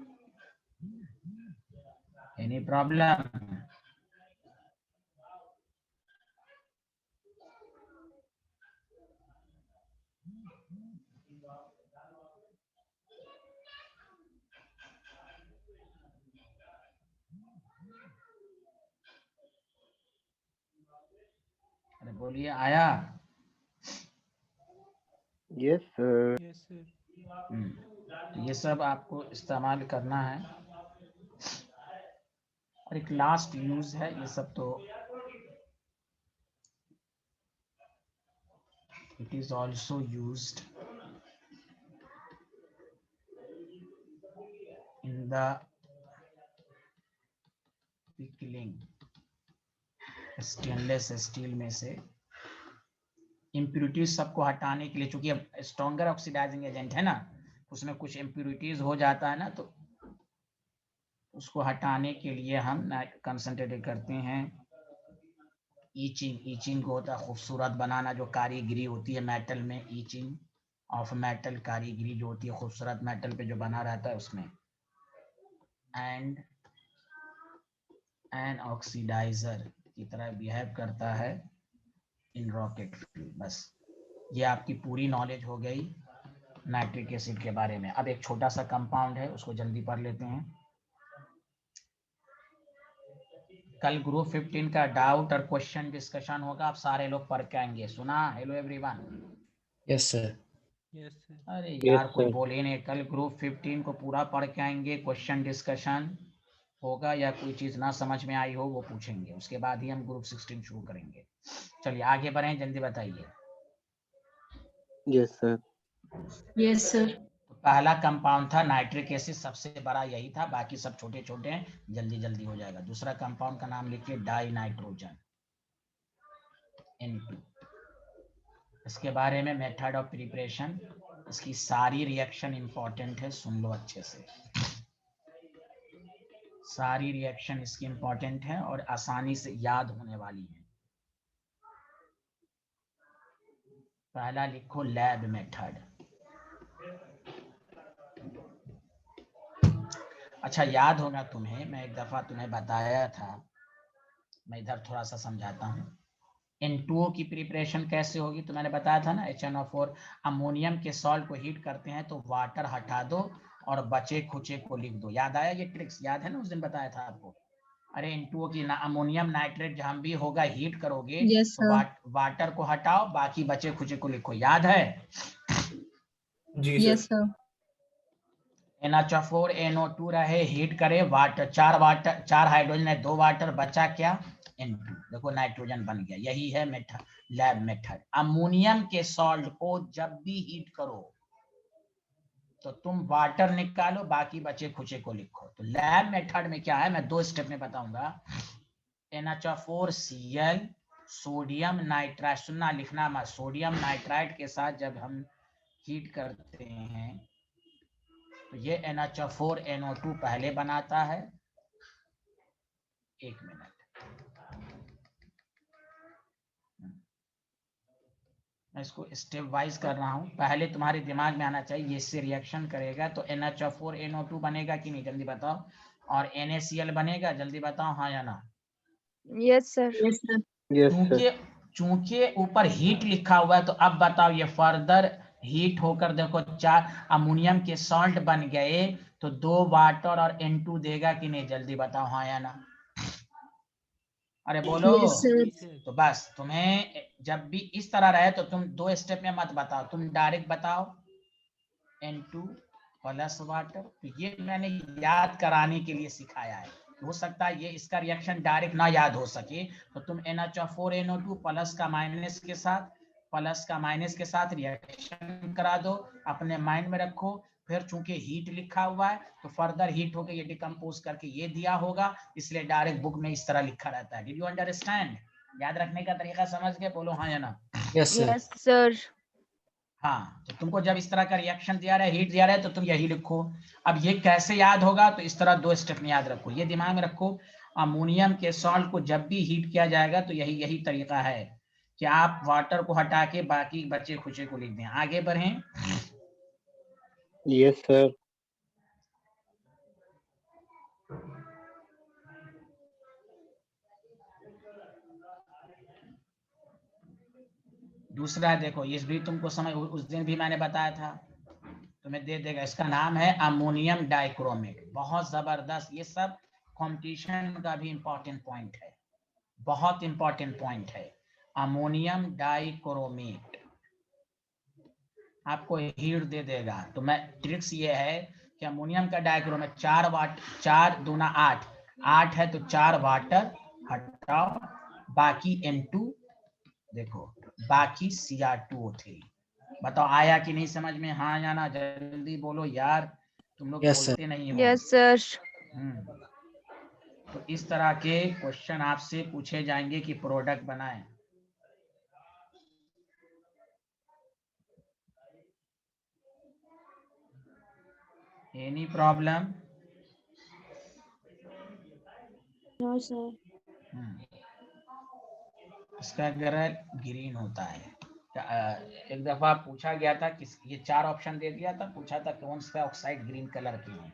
Any problem? अरे बोलिए, आया?
Yes, sir.
Yes, sir.
तो ये सब आपको इस्तेमाल करना है। और एक लास्ट यूज है, ये सब तो it is also used in the pickling। Stainless steel में से इम्प्यूरिटीज सबको हटाने के लिए, चूंकि अब स्ट्रॉन्गर ऑक्सीडाइजिंग एजेंट है ना, उसमें कुछ इम्प्यूरिटीज हो जाता है ना, तो उसको हटाने के लिए हम कंसंट्रेट करते हैं ईचिंग। ईचिंग को होता है खूबसूरत बनाना, जो कारीगरी होती है मेटल में, ईचिंग ऑफ मेटल, कारीगरी जो होती है खूबसूरत मेटल पे जो बना रहता है उसमें। एंड एन ऑक्सीडाइजर की तरह बिहेव करता है इन रॉकेट फ्यूल। बस ये आपकी पूरी नॉलेज हो गई नाइट्रिक एसिड के बारे में। अब एक छोटा सा कंपाउंड है, उसको जल्दी पढ़ लेते हैं। कल ग्रुप 15 का डाउट और क्वेश्चन डिस्कशन होगा, आप सारे लोग पढ़ के आएंगे। सुना? Hello everyone.
Yes sir.
Yes, sir.
अरे
Yes,
यार कोई
sir.
बोले नहीं। कल ग्रुप 15 को पूरा पढ़ के आएंगे, क्वेश्चन डिस्कशन होगा, या कोई चीज ना समझ में आई हो वो पूछेंगे, उसके बाद ही हम ग्रुप 16 शुरू करेंगे। चलिए आगे बढ़ें, जल्दी बताइए।
Yes, sir.
Yes, sir.
तो पहला कंपाउंड था नाइट्रिक एसिड, सबसे बड़ा यही था, बाकी सब छोटे छोटे हैं, जल्दी जल्दी हो जाएगा। दूसरा कंपाउंड का नाम लिखिए डाई नाइट्रोजन, N2। इसके बारे में मेथड ऑफ प्रिपरेशन, इसकी सारी रिएक्शन इंपॉर्टेंट है, सुन लो अच्छे से। सारी रिएक्शन इसकी इंपॉर्टेंट है और आसानी से याद होने वाली है। पहला लिखो लैब मेथड। अच्छा याद होगा तुम्हें, मैं एक दफा तुम्हें बताया था, मैं इधर थोड़ा सा समझाता हूँ। N2O की प्रिपरेशन कैसे होगी तो मैंने बताया था ना, HNO4 अमोनियम के सॉल्ट को हीट करते हैं तो वाटर हटा दो और बचे खुचे को लिख दो। याद आया ये ट्रिक्स? याद है ना, उस दिन बताया था आपको। अरे N2O की अमोनियम नाइट्रेट जहां भी होगा हीट करोगे
Yes,
तो
sir.
वाटर को हटाओ, बाकी बचे खुचे को लिखो। याद है?
जी
Yes,
sir.
sir.
NH4 NO2 रहे, हीट करे, वाटर 4 हाइड्रोजन है, 2 वाटर, बचा क्या? N2। देखो नाइट्रोजन बन गया। यही है मेथड, लैब मेथड। अमोनियम के सॉल्ट को जब भी हीट करो तो तुम वाटर निकालो, बाकी बचे खुचे को लिखो। तो लैब मेथड में क्या है, मैं 2 स्टेप में बताऊंगा। NH4Cl सोडियम नाइट्राइड, सुनना लिखना मत, सोडियम नाइट्राइड के साथ जब हम हीट करते हैं तो ये NH4 NO2 पहले बनाता है। 1 मिनट, मैं इसको स्टेप वाइज कर रहा हूं। पहले तुम्हारे दिमाग में आना चाहिए ये इससे रिएक्शन करेगा तो NH4 NO2 बनेगा कि नहीं, जल्दी बताओ। और NaCl बनेगा, जल्दी बताओ हाँ या ना।
Yes, sir.
Yes, sir.
Yes, sir.
चूंकि ऊपर हीट लिखा हुआ है तो अब बताओ ये फर्दर हीट होकर देखो 4 अमोनियम के सॉल्ट बन गए तो 2 वाटर और N2 देगा कि नहीं, जल्दी बताओ हाँ या ना। अरे बोलो।
Yes, sir.
जी सर।
तो बस तुम्हें जब भी इस तरह रहे तो तुम 2 स्टेप में मत बताओ, तुम डायरेक्ट बताओ N2 प्लस वाटर। तो ये मैंने याद कराने के लिए सिखाया है। हो सकता है ये इसका रिएक्शन डायरेक्ट ना याद हो सके तो तुम NH4 NO2 प्लस का माइनस के साथ रिएक्शन करा दो, अपने माइंड में रखो। फिर चूंकि हीट लिखा हुआ है तो फर्दर हीट होके ये डिकम्पोज करके ये दिया होगा, इसलिए डायरेक्ट बुक में इस तरह लिखा रहता है। Did you understand? याद रखने का तरीका समझ गए? बोलो हाँ या ना।
Yes sir.
Yes, sir.
हाँ, तो तुमको जब इस तरह का रिएक्शन दिया रहा है, हीट दिया रहा है, तो तुम यही लिखो। अब ये कैसे याद होगा, तो इस तरह 2 स्टेप में याद रखो, ये दिमाग में रखो। अमोनियम के सॉल्ट को जब भी हीट किया जाएगा तो यही तरीका है कि आप वाटर को हटा के बाकी बचे खुचे को लिख दें। आगे बढ़ें।
Yes, sir.
दूसरा देखो, इस भी तुमको समझ, उस दिन भी मैंने बताया था, तुम्हें दे देगा। इसका नाम है अमोनियम डाइक्रोमेट। बहुत जबरदस्त, ये सब कंपटीशन का भी इंपॉर्टेंट पॉइंट है, बहुत इंपॉर्टेंट पॉइंट है। अमोनियम डाइक्रोमेट आपको हीट दे देगा। तो मैं ट्रिक्स ये है कि अमोनियम का डाइक्रोमेट 4 दूना 8 है तो 4 वाटर हटाओ, बाकी N2 देखो, बाकी Cr2O3। बताओ आया कि नहीं समझ में, हाँ या ना, जल्दी बोलो यार, तुम लोग
Yes, sir.
बोलते नहीं हो।
Yes, sir.
तो इस तरह के क्वेश्चन आपसे पूछे जाएंगे कि प्रोडक्ट बनाएं। Any problem?
No, sir.
इसका कलर ग्रीन होता है। एक दफा पूछा गया था कि ये 4 ऑप्शन दे दिया था, पूछा था कौन सा ऑक्साइड ग्रीन कलर की है,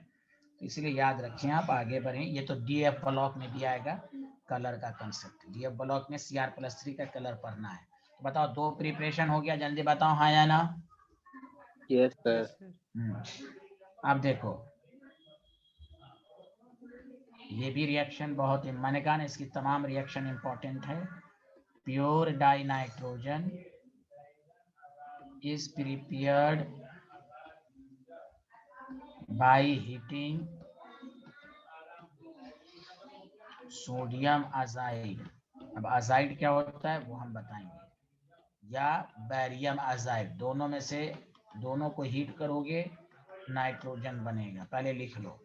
तो इसलिए याद रखें। आप आगे बढ़ें। ये तो DF ब्लॉक में भी आएगा कलर का कंसेप्ट। DF ब्लॉक में Cr+3 का कलर पढ़ना है। तो बताओ 2 प्रिपरेशन हो गया, जल्दी बताओ हाँ या ना।
Yes, sir.
Yes sir.
अब देखो ये भी रिएक्शन बहुत, मैंने कहा ना इसकी तमाम रिएक्शन इंपॉर्टेंट है। Pure die nitrogen is prepared by heating sodium azide. अब अजाइड क्या होता है वो हम बताएंगे, या बैरियम अजाइड, दोनों में से दोनों को हीट करोगे नाइट्रोजन बनेगा। पहले लिख लो,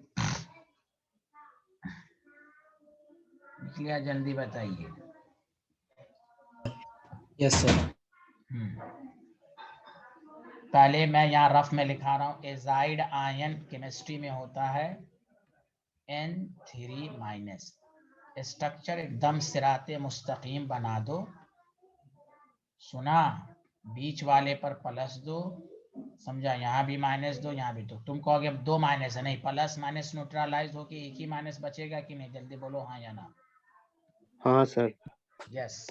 लिख लिया? जल्दी बताइए।
Yes sir.
पहले मैं यहाँ रफ में लिखा रहा हूँ। एजाइड आयन केमिस्ट्री में होता है N3-। स्ट्रक्चर एकदम सिराते मुस्तकीम बना दो, सुना? बीच वाले पर प्लस दो, समझा? यहाँ भी माइनस दो, यहाँ भी। तो तुम कहोगे 2 माइनस है, नहीं, प्लस माइनस न्यूट्रलाइज होके एक ही माइनस बचेगा कि नहीं, जल्दी बोलो हाँ या ना।
हाँ सर।
यस।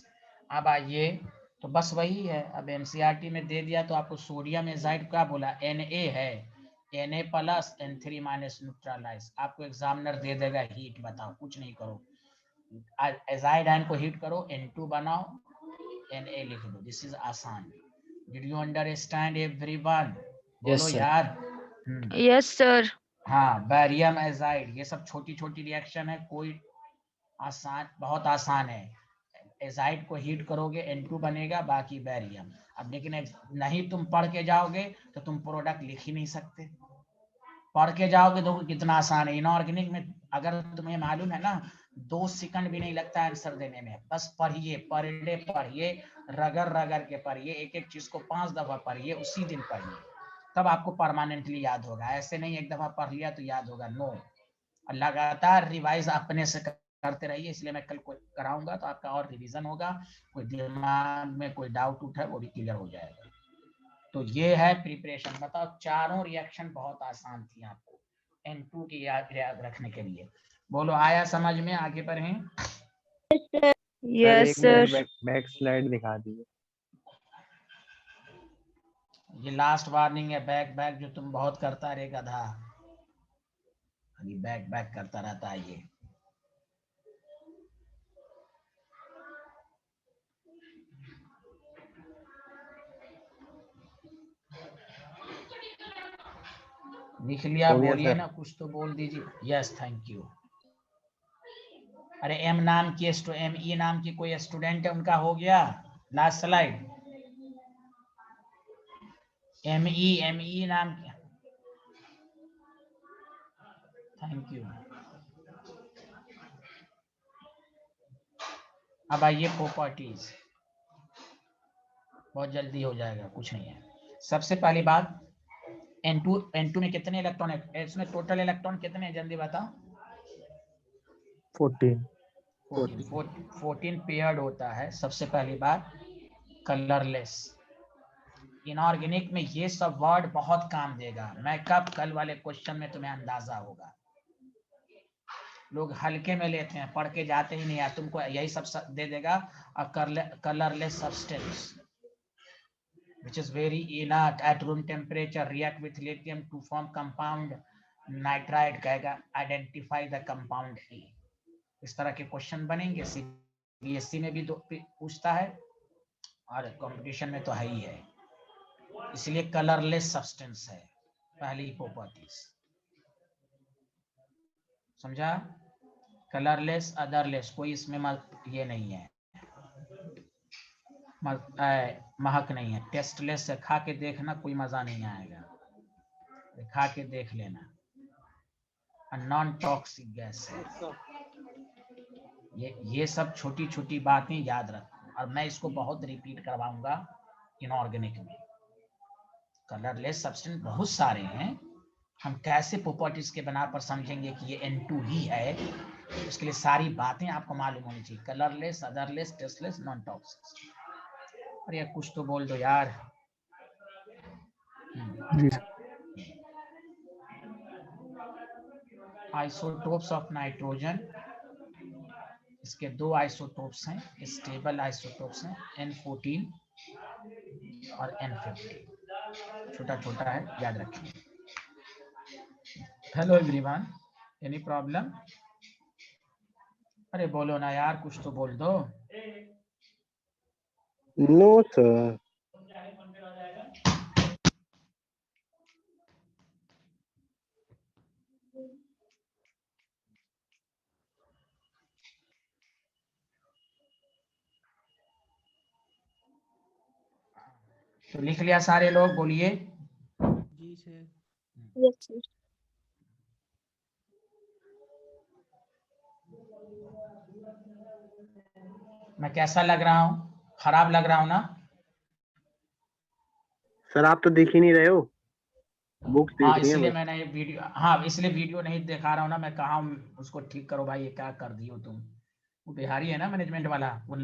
अब आइए, तो बस वही है। अब एनसीईआरटी में दे दिया तो आपको सोडियम एजाइड क्या बोला, Na है, Na plus N3 minus neutralise. आपको एग्जामिनर दे देगा हीट, बताओ, कुछ नहीं करो, एजाइड आयन को हीट करो, N2 बनाओ, Na लिख दो, दिस इज आसान। Did you understand everyone?
Yes,
बोलो
sir.
यार।
Yes, sir.
हाँ, बैरियम एजाइड, ये सब छोटी छोटी रिएक्शन है, कोई आसान, बहुत आसान है। एजाइड को हीट करोगे N2 बनेगा, बाकी बैरियम। अब लेकिन नहीं तुम पढ़ के जाओगे तो तुम प्रोडक्ट लिख ही नहीं सकते। पढ़ के जाओगे तो कितना आसान है। इनऑर्गेनिक में अगर तुम्हें मालूम है ना, 2 सेकंड भी नहीं लगता आंसर देने में। बस पढ़िए, पर डे पढ़िए, रगड़ रगड़ के पढ़िए, एक एक चीज को 5 दफा पढ़िए, उसी दिन पढ़िए, तब आपको परमानेंटली याद होगा। ऐसे नहीं एक दफा पढ़ लिया तो याद होगा, नो। लगातार रिवाइज अपने से करते रहिए, इसलिए मैं कल कराऊंगा तो आपका और रिवीजन होगा, कोई दिमाग में कोई डाउट उठा वो भी क्लियर हो जाएगा। तो ये है प्रिपरेशन। बताओ, चारों रिएक्शन बहुत आसान थी आपको N2 की याद रखने के लिए। बोलो, आया समझ में? आगे बढ़ें।
Yes, sir.
बैक स्लाइड दिखा दीजिए।
ये लास्ट वार्निंग है, बैक बैक जो तुम बहुत करता रे गधा, अभी बैक बैक करता रहता है ये। लिख लिया?
हो गया,
बोलिए
सर।
ना, कुछ तो बोल दीजिए। Yes, thank you. अरे एम नाम की ME नाम की कोई स्टूडेंट है, उनका हो गया? Last slide. ME नाम की, थैंक यू। अब आइए प्रॉपर्टीज, बहुत जल्दी हो जाएगा, कुछ नहीं है। सबसे पहली बात, N2 में कितने इलेक्ट्रॉन है? इसमें टोटल इलेक्ट्रॉन कितने हैं, जल्दी बताओ। 14 पेयर्ड होता है। सबसे पहली बात, कलरलेस। इनऑर्गेनिक में ये सब वर्ड बहुत काम देगा। मैं कब, कल वाले क्वेश्चन में तुम्हें अंदाजा होगा। लोग हल्के में लेते हैं, पढ़ के जाते ही नहीं है, तुमको यही सब दे देगा। Colourless substance which is very inert at room temperature, react with lithium to form compound nitride, कहेगा identify the compound A। इस तरह के क्वेश्चन बनेंगे, CBSE में भी पूछता है और कंपटीशन में तो है ही है। इसलिए कलरलेस सब्सटेंस है पहली प्रॉपर्टीज, समझा? कलरलेस, अदरलेस, कोई इसमें ये नहीं है, महक नहीं है। टेस्टलेस से खा के देखना, कोई मजा नहीं आएगा, खा के देख लेना। नॉन टॉक्सिक गैस है। ये सब छोटी छोटी बातें याद रखो, और मैं इसको बहुत रिपीट करवाऊंगा इनऑर्गेनिक में। कलरलेस सब्सटेंस बहुत सारे हैं, हम कैसे प्रॉपर्टीज के बना पर समझेंगे कि ये N2 ही है, उसके लिए सारी बातें आपको मालूम होनी चाहिए। Colourless, odourless, tasteless, non toxic. अरे कुछ तो बोल दो यार।
जी।
आइसोटोप्स ऑफ नाइट्रोजन, इसके 2 आइसोटोप्स हैं, स्टेबल आइसोटोप्स हैं, N14 और N15। छोटा छोटा है, याद रखिए। Hello everyone, any problem? अरे बोलो ना यार, कुछ तो बोल दो।
No sir.
तो लिख लिया सारे लोग? बोलिए।
जी सर।
Yes, sir.
मैं कैसा लग रहा हूँ? खराब लग रहा हूँ ना?
सर आप तो दिख ही नहीं रहे हो, बुक्स देख
हाँ,
रही हैं
इसलिए
बस।
मैंने वीडियो, हाँ इसलिए वीडियो नहीं दिखा रहा हूँ ना। मैं कहा उसको ठीक करो भाई, ये क्या कर दियो तुम। वो बिहारी है ना मैनेजमेंट वाला, वो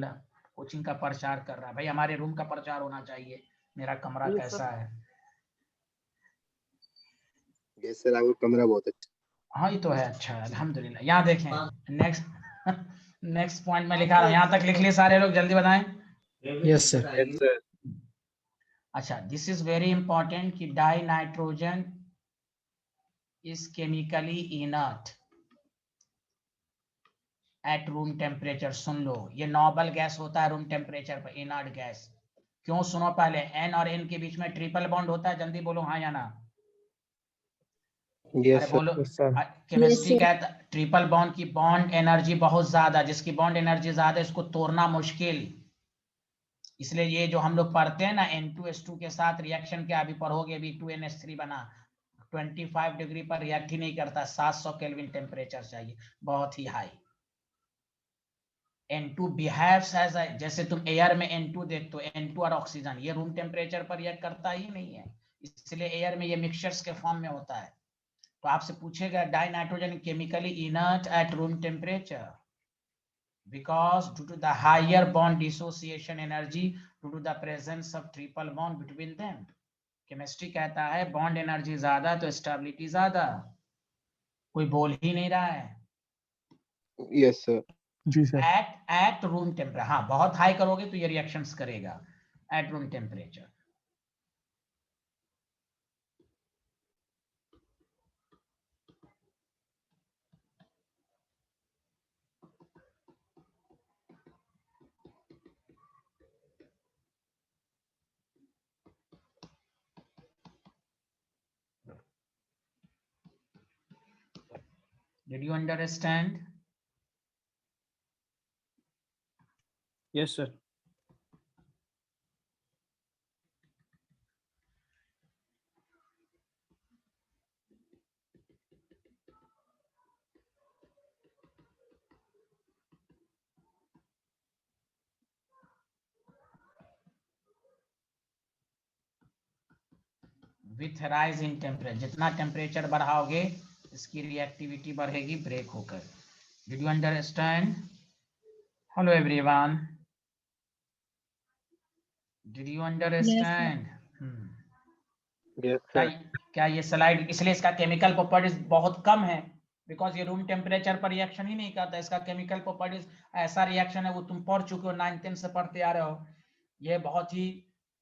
कोचिंग का प्रचार कर रहा है। भाई हमारे रूम का प्रचार होना चाहिए, मेरा कमरा कैसा है।
ये सर आपका कमरा बहुत अच्छा।
हाँ ये तो है, अच्छा है, अल्हम्दुलिल्लाह। यहाँ देखें, नेक्स्ट पॉइंट में लिखा रहा हूँ, यहाँ तक लिख लिए सारे लोग, जल्दी बताएं।
Yes, sir.
Yes, sir.
अच्छा, दिस इज वेरी इंपॉर्टेंट कि di nitrogen is chemically inert at room temperature. सुन लो, ये नॉर्मल गैस होता है रूम टेम्परेचर पर, इनर्ट गैस। क्यों? सुनो पहले, एन और एन के बीच में ट्रिपल बॉन्ड होता है, जल्दी बोलो हाँ या ना।
Yes,
अरे
sir.
बोलो,
Yes, sir.
केमिस्ट्री कहता ट्रिपल बॉन्ड की बॉन्ड एनर्जी बहुत ज्यादा, जिसकी बॉन्ड एनर्जी ज्यादा इसको तोड़ना मुश्किल। इसलिए ये जो हम लोग पढ़ते हैं ना N2S2 के साथ रिएक्शन के, अभी पढ़ोगे भी 2NH3 बना, 25 डिग्री पर रिएक्ट ही नहीं करता, 700 केल्विन टेम्परेचर चाहिए, बहुत ही हाई। N2 बिहेव्स एज जैसे तुम एयर में N2 देखते हो, N2 और ऑक्सीजन, ये रूम टेम्परेचर पर रिएक्ट करता ही नहीं है, इसलिए एयर में ये मिक्सचर्स के फॉर्म में होता है। तो आपसे पूछेगा die nitrogen chemically inert at room temperature because due to the higher bond dissociation energy due to the presence of triple bond between them। Chemistry कहता है बॉन्ड एनर्जी ज्यादा तो स्टेबिलिटी ज्यादा। कोई बोल ही नहीं रहा है।
Yes, sir.
जी सर।
एट रूम टेम्परेचर, हाँ बहुत हाई करोगे तो ये रिएक्शंस करेगा at room temperature. Did you understand?
Yes, sir.
With rise in temperature, जितना टेम्परेचर बढ़ाओगे इसकी रिएक्टिविटी बढ़ेगी ब्रेक होकर। Did you understand? Hello everyone, did you understand?
Yes,
क्या
sir.
क्या ये स्लाइड, इसलिए इसका केमिकल प्रॉपर्टीज बहुत कम है, बिकॉज ये रूम टेम्परेचर पर रिएक्शन ही नहीं करता। इसका केमिकल प्रॉपर्टीज ऐसा रिएक्शन है, वो तुम पढ़ चुके हो, 9th 10th से पढ़ते आ रहे हो। ये बहुत ही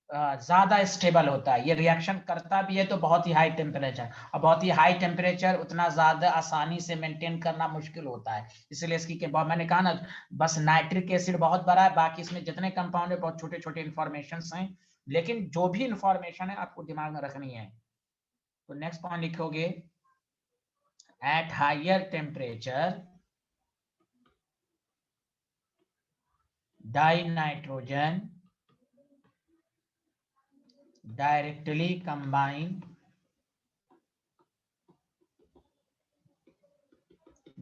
ज्यादा स्टेबल होता है, ये रिएक्शन करता भी है तो बहुत ही हाई टेम्परेचर, और बहुत ही हाई टेम्परेचर उतना ज्यादा आसानी से मेंटेन करना मुश्किल होता है। इसलिए इसकी मैंने कहा ना, बस नाइट्रिक एसिड बहुत बड़ा है, बाकी इसमें जितने कंपाउंड है बहुत छोटे छोटे इंफॉर्मेशन हैं, लेकिन जो भी इंफॉर्मेशन है आपको दिमाग में रखनी है। तो नेक्स्ट पॉइंट लिखोगे, at higher temperature dinitrogen directly combine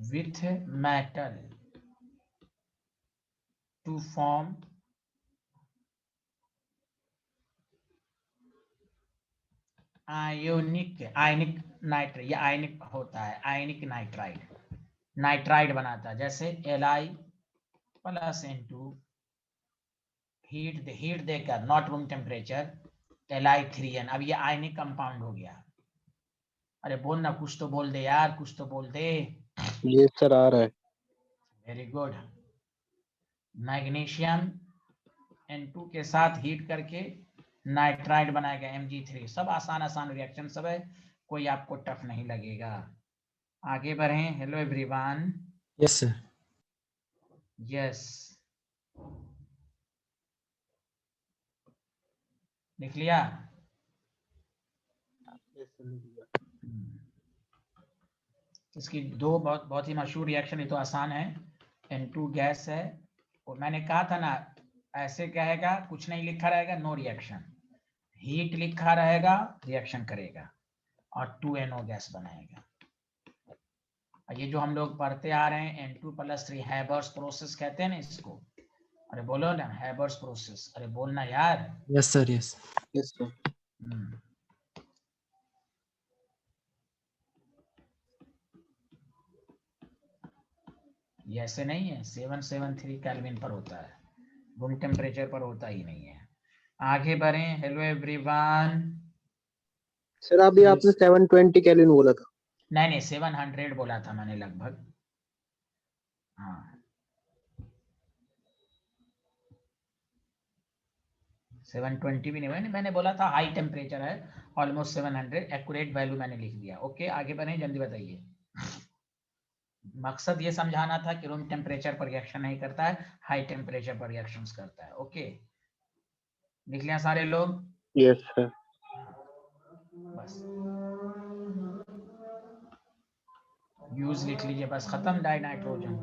with metal to form ionic nitride. ये आयनिक होता है, आयनिक नाइट्राइड बनाता है। जैसे Li प्लस N2 हीट देकर, नॉट रूम टेम्परेचर, Li3n, अब ये आयनिक कंपाउंड हो गया। अरे बोल ना, कुछ तो बोल दे यार, कुछ तो बोल दे।
Yes, sir. आ रहा है।
Very good. मैग्नीशियम N2 के साथ हीट करके नाइट्राइड बनाएगा Mg3। सब आसान रिएक्शन सब है, कोई आपको टफ नहीं लगेगा। आगे बढ़ें। Hello everyone.
Yes, sir.
Yes, लिख लिया? इसकी दो बहुत ही मशहूर रिएक्शन, ये तो आसान है। N2 गैस है, और मैंने कहा था ना, ऐसे कहेगा, कुछ नहीं लिखा रहेगा, नो रिएक्शन। हीट लिखा रहेगा, रिएक्शन करेगा और 2NO गैस बनाएगा। ये जो हम लोग पढ़ते आ रहे हैं N2+3 हैबर्स प्रोसेस कहते हैं ना इसको। अरे बोलो ना, हैबर्स प्रोसेस, अरे बोलना यार।
Yes, sir. Yes.
Yes, sir.
ये ऐसे नहीं है, 773 केल्विन पर होता है, रूम टेम्परेचर पर होता ही नहीं है। आगे बढ़ें। Hello everyone.
सर अभी आपने 720 केल्विन बोला था।
नहीं 700 बोला था मैंने लगभग। हाँ 720 भी नहीं हुआ, मैंने बोला था हाई टेम्परेचर है, ऑलमोस्ट 700, एक्यूरेट वैल्यू मैंने लिख दिया। ओके, आगे बढ़े, जल्दी बताइए। मकसद ये समझाना था कि रूम टेम्परेचर पर रिएक्शन नहीं करता है, हाई टेम्परेचर पर रिएक्शंस करता है। ओके, लिख लिया सारे लोग?
Yes sir.
बस यूज लिख लीजिए, बस खत्म। Die nitrogen.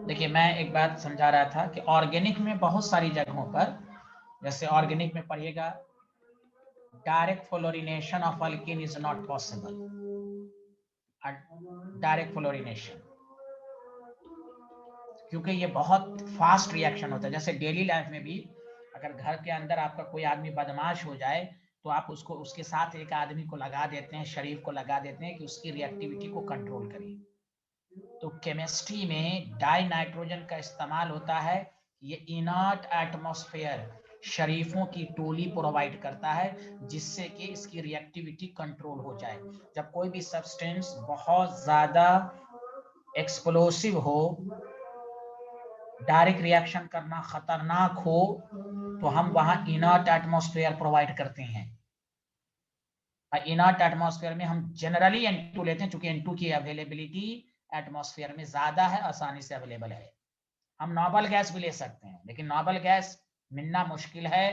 देखिए, मैं एक बात समझा रहा था कि ऑर्गेनिक में बहुत सारी जगहों पर, जैसे ऑर्गेनिक में पढ़िएगा, direct fluorination of alkene is not possible. Direct fluorination, क्योंकि ये बहुत फास्ट रिएक्शन होता है। जैसे डेली लाइफ में भी अगर घर के अंदर आपका कोई आदमी बदमाश हो जाए तो आप उसको, उसके साथ एक आदमी को लगा देते हैं, शरीफ को लगा देते हैं कि उसकी रिएक्टिविटी को कंट्रोल करे। तो केमिस्ट्री में डाई नाइट्रोजन का इस्तेमाल होता है। ये इनर्ट एटमॉस्फेयर, शरीफों की टोली प्रोवाइड करता है, जिससे कि इसकी रिएक्टिविटी कंट्रोल हो जाए। जब कोई भी सब्सटेंस बहुत ज्यादा एक्सप्लोसिव हो, डायरेक्ट रिएक्शन करना खतरनाक हो, तो हम वहां इनर्ट एटमॉस्फेयर प्रोवाइड करते हैं। इनर्ट एटमॉस्फेयर में हम जनरली N2 लेते हैं, क्योंकि N2 की अवेलेबिलिटी एटमॉस्फेयर में ज्यादा है, आसानी से अवेलेबल है। हम नोबल गैस भी ले सकते हैं, लेकिन नोबल गैस मिलना मुश्किल है।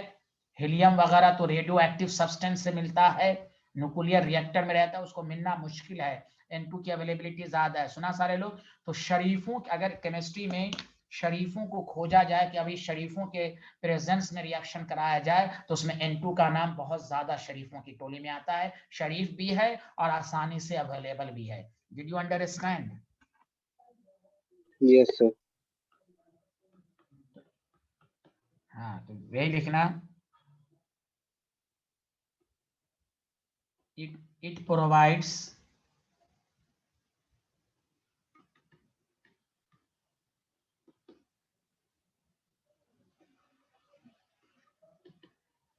हीलियम वगैरह तो रेडियो एक्टिव सब्सटेंस से मिलता है, न्यूक्लियर रिएक्टर में रहता है, उसको मिलना मुश्किल है। N2 की अवेलेबिलिटी ज्यादा है। सुना सारे लोग? तो शरीफों, अगर केमिस्ट्री में शरीफों को खोजा जाए कि अभी शरीफों के प्रेजेंस में रिएक्शन कराया जाए, तो उसमें N2 का नाम बहुत ज्यादा शरीफों की टोली में आता है। शरीफ भी है और आसानी से अवेलेबल भी है। Did you understand?
Yes sir.
हाँ, तो वही लिखना। it provides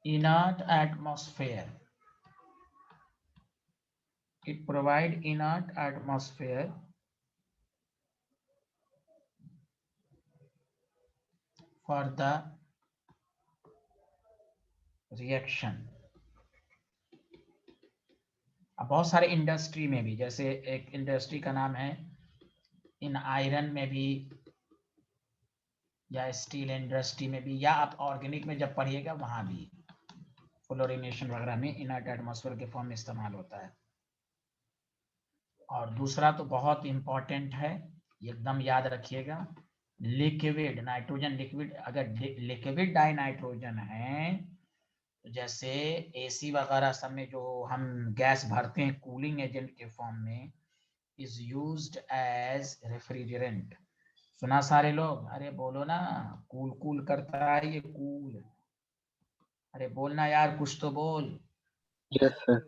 inert atmosphere. It provide inert atmosphere for the reaction. अब बहुत सारे इंडस्ट्री में भी, जैसे एक इंडस्ट्री का नाम है इन आयरन में भी, या स्टील इंडस्ट्री में भी, या आप ऑर्गेनिक में जब पढ़िएगा वहां भी फ्लोरिनेशन वगैरह में इनर्ट एटमॉस्फेयर के फॉर्म में इस्तेमाल होता है। और दूसरा तो बहुत इंपॉर्टेंट है, एकदम याद रखिएगा, लिक्विड नाइट्रोजन। लिक्विड, अगर लिक्विड डाई नाइट्रोजन है, तो जैसे एसी वगैरह सब में जो हम गैस भरते हैं कूलिंग एजेंट के फॉर्म में, इज यूज्ड एज रेफ्रिजरेंट। सुना सारे लोग? अरे बोलो ना, कूल कूल करता है ये, कूल। अरे बोलना यार, कुछ तो बोल।
Yes sir.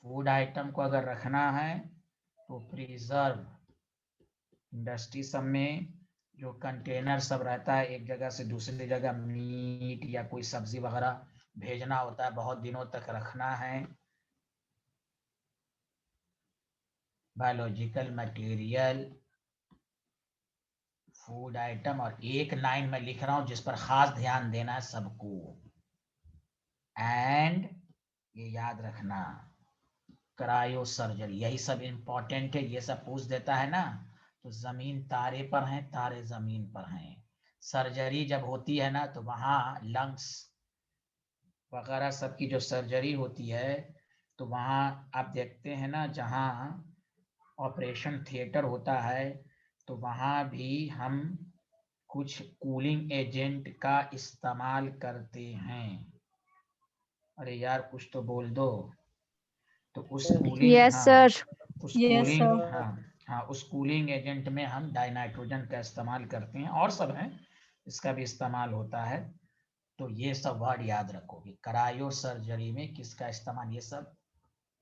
फूड आइटम को अगर रखना है तो प्रिजर्व, इंडस्ट्री सब में जो कंटेनर सब रहता है, एक जगह से दूसरी जगह मीट या कोई सब्जी वगैरह भेजना होता है, बहुत दिनों तक रखना है, बायोलॉजिकल मटेरियल, फूड आइटम। और एक लाइन में लिख रहा हूं जिस पर खास ध्यान देना है सबको, एंड ये याद रखना, क्रायो सर्जरी। यही सब इंपॉर्टेंट है। ये सब पूछ देता है ना, तो जमीन तारे पर है, तारे जमीन पर हैं। सर्जरी जब होती है ना, तो वहां लंग्स वगैरह सबकी जो सर्जरी होती है, तो वहां आप देखते हैं ना, जहां ऑपरेशन थिएटर होता है, तो वहां भी हम कुछ कूलिंग एजेंट का इस्तेमाल करते हैं। अरे यार कुछ तो बोल दो। तो उस कूलिंग,
Yes,
हाँ,
sir.
उस
Yes,
कूलिंग,
sir.
हाँ उस कूलिंग एजेंट में हम डाइनाइट्रोजन का इस्तेमाल करते हैं, और सब है, इसका भी इस्तेमाल होता है। तो ये सब वर्ड याद रखोगे, क्रायो सर्जरी में किसका इस्तेमाल, ये सब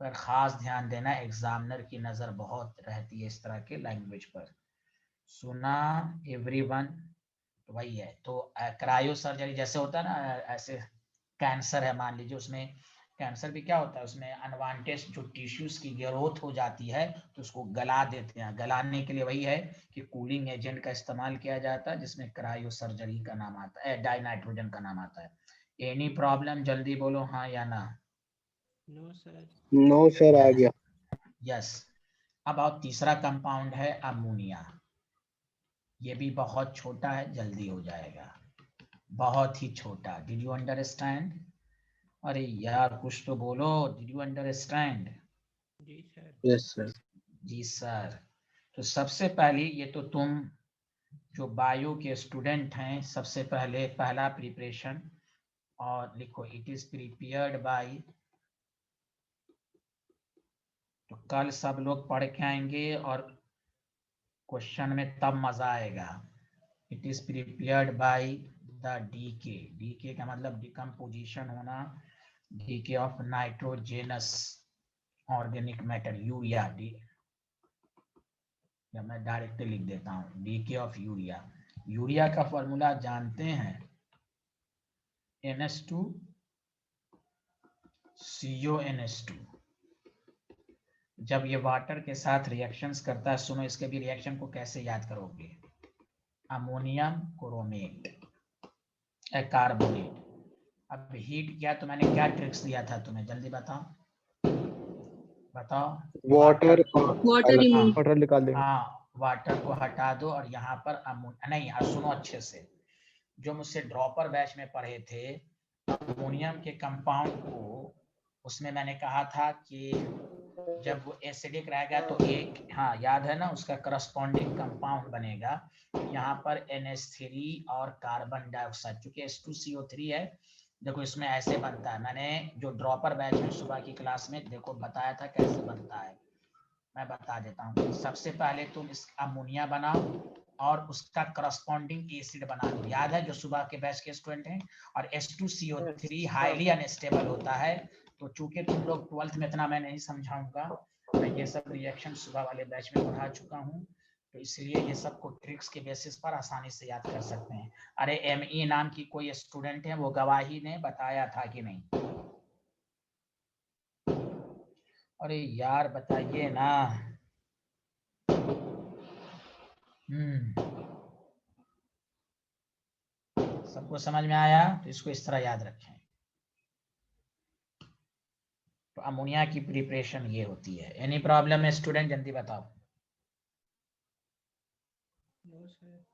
पर खास ध्यान देना। एग्जामिनर की नजर बहुत रहती है इस तरह के लैंग्वेज पर। सुना एवरीवन? तो वही है। तो क्रायो सर्जरी जैसे होता है ना, ऐसे कैंसर है मान लीजिए, उसमें कैंसर भी क्या होता है, उसमें अनवांटेड जो टिश्यूज की ग्रोथ हो जाती है तो उसको गला देते हैं। गलाने के लिए वही है कि कूलिंग एजेंट का इस्तेमाल किया जाता है, जिसमें क्रायो सर्जरी का नाम आता है, डाई नाइट्रोजन का नाम आता है। एनी प्रॉब्लम, जल्दी बोलो हाँ या ना।
No sir.
नो सर, आ गया।
यस। अब आओ, तीसरा कंपाउंड है अमोनिया। ये भी बहुत छोटा है, जल्दी हो जाएगा, बहुत ही छोटा। Did you understand? अरे यार कुछ तो बोलो, डिड यू अंडरस्टैंड?
जी सर।
Yes sir.
जी सर। तो सबसे पहले ये तो तुम जो बायो के स्टूडेंट हैं, सबसे पहले पहला प्रिपरेशन और लिखो, इट इज प्रिपेयर्ड बाय। तो कल सब लोग पढ़ के आएंगे और क्वेश्चन में तब मजा आएगा। It is prepared by the decay. Decay का मतलब डिकम्पोजिशन होना, decay of nitrogenous organic matter, urea. या मैं डायरेक्ट लिख देता हूँ, डीके ऑफ यूरिया। यूरिया का फॉर्मूला जानते हैं, NH2 CONH2। जब ये वाटर के साथ रिएक्शंस करता है, सुनो इसके भी रिएक्शन को कैसे याद करोगे। Ammonium chromate, carbonate. अब हीट किया तो मैंने क्या ट्रिक्स दिया था तुम्हें, जल्दी बताओ बताओ।
वाटर
वाटर
निकाल देंगे।
हाँ, वाटर को हटा दो और यहाँ पर नहीं यार, सुनो अच्छे से। जो मुझसे ड्रॉपर बैच में पढ़े थे, अमोनियम के कंपाउंड को, उसमें मैंने कहा था कि जब वो एसिडिक रहेगा तो एक, हाँ याद है ना, उसका करस्पॉन्डिंग कंपाउंड बनेगा। यहाँ पर NH3 और कार्बन डाइऑक्साइड, चूंकि H2CO3 है, देखो इसमें ऐसे बनता है। मैंने जो ड्रॉपर बैच में सुबह की क्लास में देखो बताया था कैसे बनता है, मैं बता देता हूँ। सबसे पहले तुम इस अमोनिया बनाओ और उसका करस्पॉन्डिंग एसिड बना लो। याद है जो सुबह के बैच के स्टूडेंट हैं। और H2CO3 हाईली अनस्टेबल होता है, तो चूंकि तुम लोग 12th में इतना मैं नहीं समझाऊंगा, मैं ये सब रिएक्शन सुबह वाले बैच में पढ़ा चुका हूँ, तो इसलिए ये सब को ट्रिक्स के बेसिस पर आसानी से याद कर सकते हैं। अरे ME नाम की कोई स्टूडेंट है, वो गवाही ने बताया था कि नहीं? अरे यार बताइए ना। सबको समझ में आया? तो इसको इस तरह याद रखें। तो अमोनिया की प्रिपरेशन ये होती है। एनी प्रॉब्लम है स्टूडेंट, जल्दी बताओ।
No sir.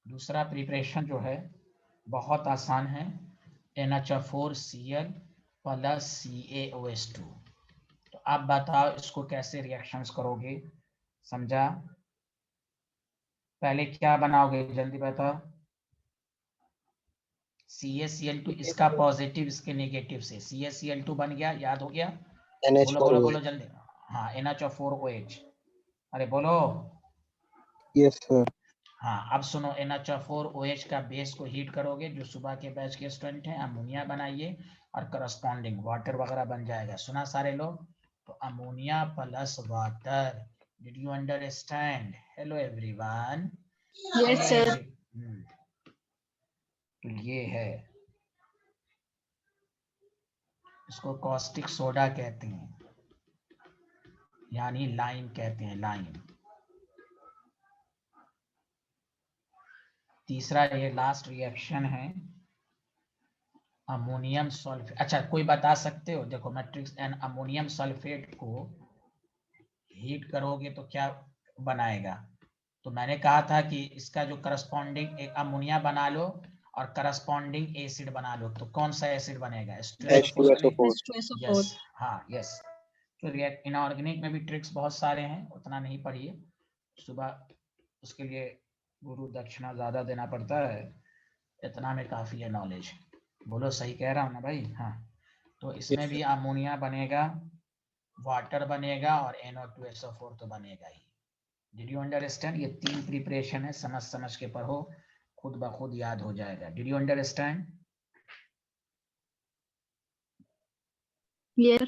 दूसरा प्रिपरेशन जो है बहुत आसान है, NH4Cl + CaOH2। तो आप बताओ इसको कैसे रिएक्शंस करोगे, समझा? पहले क्या बनाओगे जल्दी बताओ। CaCl2, इसका पॉजिटिव इसके नेगेटिव से CaCl2 बन गया, याद हो गया? बोलो बोलो बोलो जल्दी। हाँ, NH4OH। अरे बोलो।
Yes sir.
हाँ, अब सुनो, NH4OH का बेस को हीट करोगे, जो सुबह के बैच के स्टूडेंट हैं, अमोनिया बनाइए और करस्पॉन्डिंग वाटर वगैरह बन जाएगा। सुना सारे लोग? तो ammonia plus water. Did you understand? Hello everyone.
Yes, sir.
तो ये है, इसको कॉस्टिक सोडा कहते हैं, यानी लाइम कहते हैं, लाइम। तीसरा ये लास्ट रिएक्शन है, अमोनियम सल्फेट। अच्छा, कोई बता सकते हो? देखो मैट्रिक्स एन अमोनियम सल्फेट को हीट करोगे तो क्या बनाएगा? तो मैंने कहा था कि इसका जो करस्पॉन्डिंग, एक अमोनिया बना लो और करस्पॉन्डिंग एसिड बना लो, तो कौन सा एसिड बनेगा?
H2SO4।
यस, हाँ यस। तो इनऑर्गेनिक में भी ट्रिक्स बहुत सारे हैं, उतना नहीं पढ़िए, सुबह उसके लिए गुरु दक्षिणा ज्यादा देना पड़ता है, इतना में काफी है नॉलेज। बोलो सही कह रहा हूँ ना भाई? हाँ। तो इसमें भी अमोनिया बनेगा, वाटर बनेगा और NO2SO4 तो बनेगा ही। Did you understand? ये 3 प्रिपरेशन है, समझ समझ के पढ़ो, खुद ब खुद याद हो जाएगा। Did you understand?
Yes.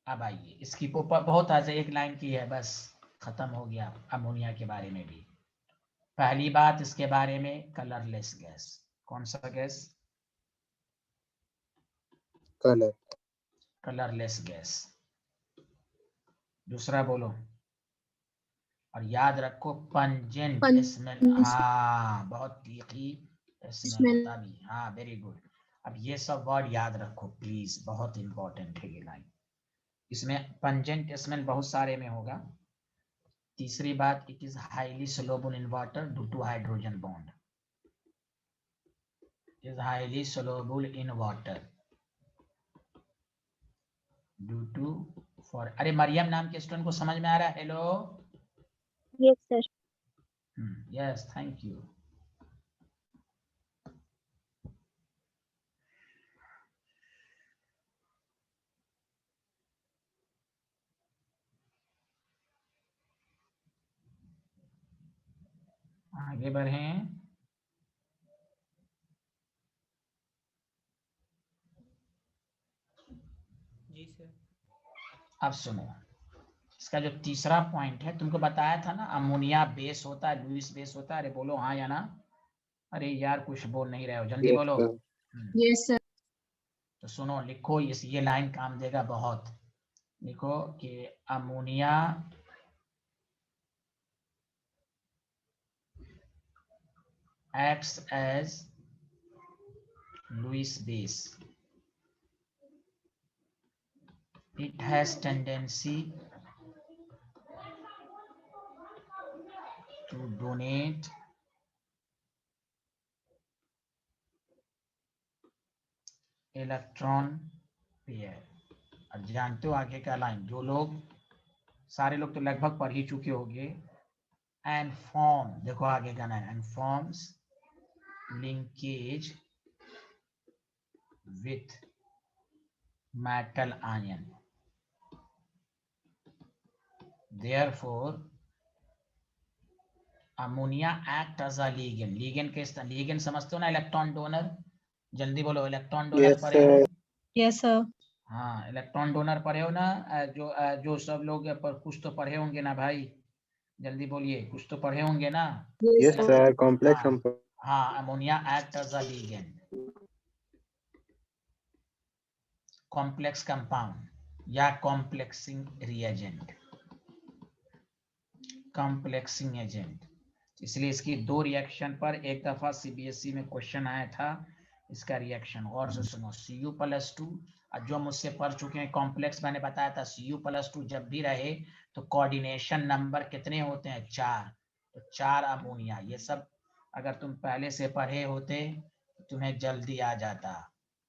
अब आइए, इसकी बहुत आज एक लाइन की है बस, खत्म हो गया अमोनिया के बारे में भी। पहली बात इसके बारे में, कलरलेस गैस। कौन सा गैस?
कलर।
Colourless gas. दूसरा बोलो। और याद रखो पंजेंट स्मेल। हाँ, बहुत तीखी स्मेल होता भी। हाँ, वेरी गुड। अब ये सब वर्ड याद रखो प्लीज, बहुत इंपॉर्टेंट है ये लाइन। इसमें पंजेंट स्मेल बहुत सारे में होगा। तीसरी बात, it is highly soluble in water due to hydrogen bond. Is highly soluble in water due to for. अरे मरियम नाम के स्टूडेंट को समझ में आ रहा है? Hello.
Yes, sir.
Yes, thank you. आगे बढ़ें।
जी सर।
अब सुनो, इसका जो तीसरा पॉइंट है, तुमको बताया था ना अमोनिया बेस होता है, लुईस बेस होता है। अरे बोलो हाँ या ना। अरे यार कुछ बोल नहीं रहे हो, जल्दी
Yes,
बोलो।
sir.
Yes, sir.
तो सुनो, लिखो, ये लाइन काम देगा बहुत। लिखो कि ammonia acts as Lewis base. It has tendency to donate electron pair. अब जानते हो आगे का लाइन, जो लोग, सारे लोग तो लगभग पढ़ ही चुके होंगे। एंड फॉर्म, देखो आगे का ना, and forms linkage with metal ion. Therefore, ammonia act as a ligand. Ligand के लिगेंड समझते हो ना, इलेक्ट्रॉन डोनर। जल्दी बोलो, इलेक्ट्रॉन डोनर
Yes,
पढ़े हो?
sir.
Yes, sir.
हाँ, इलेक्ट्रॉन डोनर पढ़े हो ना? जो सब लोग पर कुछ तो पढ़े होंगे ना भाई, जल्दी बोलिए, कुछ तो पढ़े होंगे ना?
Yes, sir. Complex
हाँ,
compound.
हाँ, ammonia act as a ligand, complex compound या कॉम्प्लेक्सिंग रिएजेंट, कॉम्प्लेक्सिंग एजेंट। इसलिए इसकी दो रिएक्शन पर एक दफा सीबीएसई में क्वेश्चन आया था, इसका रिएक्शन और से सुनो। Cu+2, जो मुझसे पढ़ चुके हैं, कॉम्प्लेक्स मैंने बताया था, Cu+2 जब भी रहे तो कोऑर्डिनेशन नंबर कितने होते हैं? 4। तो 4 अमोनिया। ये सब अगर तुम पहले से पढ़े होते तो तुम्हें जल्दी आ जाता।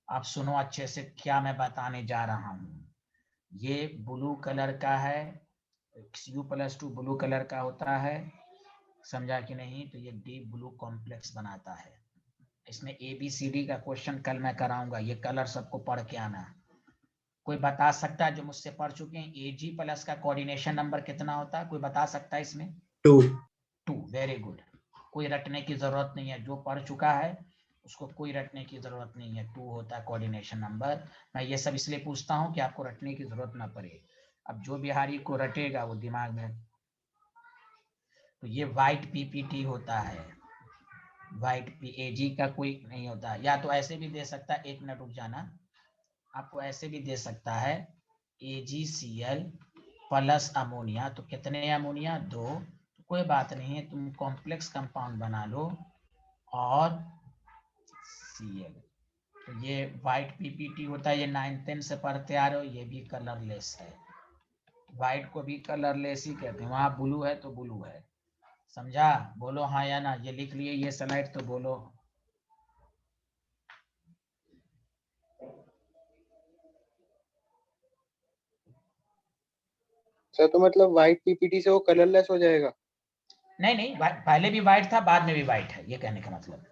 आप सुनो अच्छे से क्या मैं बताने जा रहा हूँ। ये ब्लू कलर का है, Cu+2 ब्लू कलर का होता है, समझा कि नहीं? तो ये डीप ब्लू कॉम्प्लेक्स बनाता है। इसमें ABCD का क्वेश्चन कल मैं कराऊंगा, ये कलर सबको पढ़ के आना। कोई बता सकता है जो मुझसे पढ़ चुके हैं, Ag+ का कोऑर्डिनेशन नंबर कितना होता है? कोई बता सकता है इसमें? 2। Very good. कोई रटने की जरूरत नहीं है, जो पढ़ चुका है उसको कोई रटने की जरूरत नहीं है। 2 होता है कोऑर्डिनेशन नंबर। मैं ये सब इसलिए पूछता हूँ कि आपको रटने की जरूरत ना पड़े। अब जो बिहारी को रटेगा वो दिमाग में। तो ये व्हाइट PPT होता है, व्हाइट Ag का कोई नहीं होता। या तो ऐसे भी दे सकता है, 1 मिनट रुक जाना, आपको ऐसे भी दे सकता है AgCl प्लस अमोनिया। तो कितने अमोनिया? 2। तो कोई बात नहीं है, तुम कॉम्प्लेक्स कंपाउंड बना लो और Cl। तो ये व्हाइट PPT होता है, ये 9th-10th से पढ़ते आ रहे हो। ये भी कलरलेस है, व्हाइट को भी कलरलेस ही कहते हैं। वहां ब्लू है तो ब्लू है, समझा? बोलो हाँ या ना। ये लिख लिए ये स्लाइड, तो बोलो।
सर तो मतलब व्हाइट पीपीटी से वो कलरलेस हो जाएगा?
नहीं, पहले भी व्हाइट था, बाद में भी व्हाइट है, ये कहने का मतलब।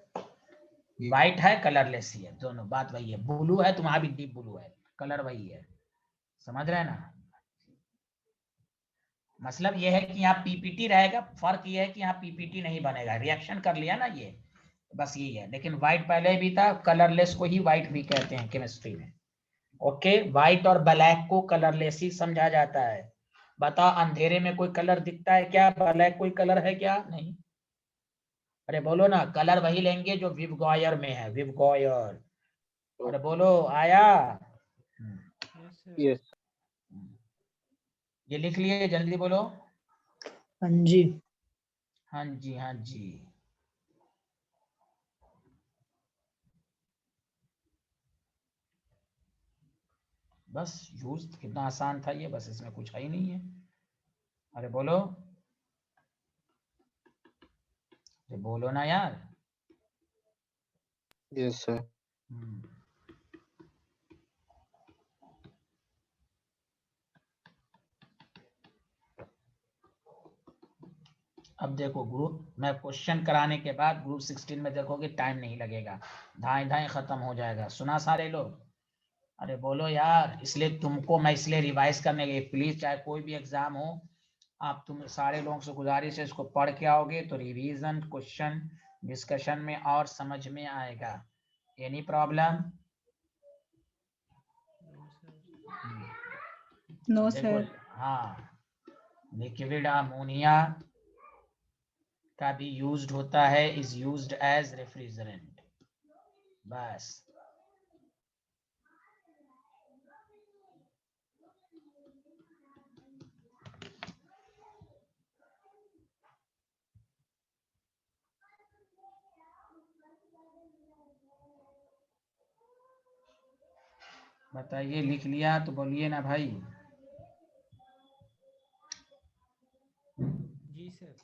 व्हाइट है, कलरलेस ही है, दोनों बात वही है। ब्लू है तो वहां भी डीप ब्लू है, कलर वही है, समझ रहे हैं ना? मतलब ये है कि यहाँ PPT रहेगा, फर्क ये है कि यहाँ PPT नहीं बनेगा। रिएक्शन कर लिया ना ये, बस यही है। लेकिन व्हाइट पहले भी था, कलरलेस को ही व्हाइट भी कहते हैं केमिस्ट्री में। ओके, व्हाइट और ब्लैक को कलरलेस ही समझा जाता है। बताओ अंधेरे में कोई कलर दिखता है क्या? ब्लैक कोई कलर है क्या? नहीं। अरे बोलो ना, कलर वही लेंगे जो विव गॉयर में है, विव गॉयर। अरे बोलो, आया?
Yes, sir.
यस
ये लिख लिए, जल्दी बोलो।
हाँ जी।
हाँ जी, हाँ जी। बस यूज कितना आसान था ये, बस इसमें कुछ है ही नहीं है। अरे बोलो, अरे बोलो ना यार।
Yes sir.
हम्म। अब देखो ग्रुप, मैं क्वेश्चन कराने के बाद ग्रुप 16 में देखोगे टाइम नहीं लगेगा, धाए धाए खत्म हो जाएगा। सुना सारे लोग? अरे बोलो यार, इसलिए तुमको मैं इसलिए रिवाइज करने के, प्लीज चाहे कोई भी एग्जाम हो, आप तुम सारे लोगों से गुजारिश है इसको पढ़ के आओगे तो रिवीजन क्वेश्चन डिस्कशन में और समझ में आएगा। Any problem?
No,
No,
sir.
देखो,
sir.
हाँ, लिक्विड अमोनिया का भी यूज्ड होता है, इज यूज्ड एज रेफ्रिजरेंट। बस बताइए, लिख लिया तो बोलिए ना भाई।
जी सर।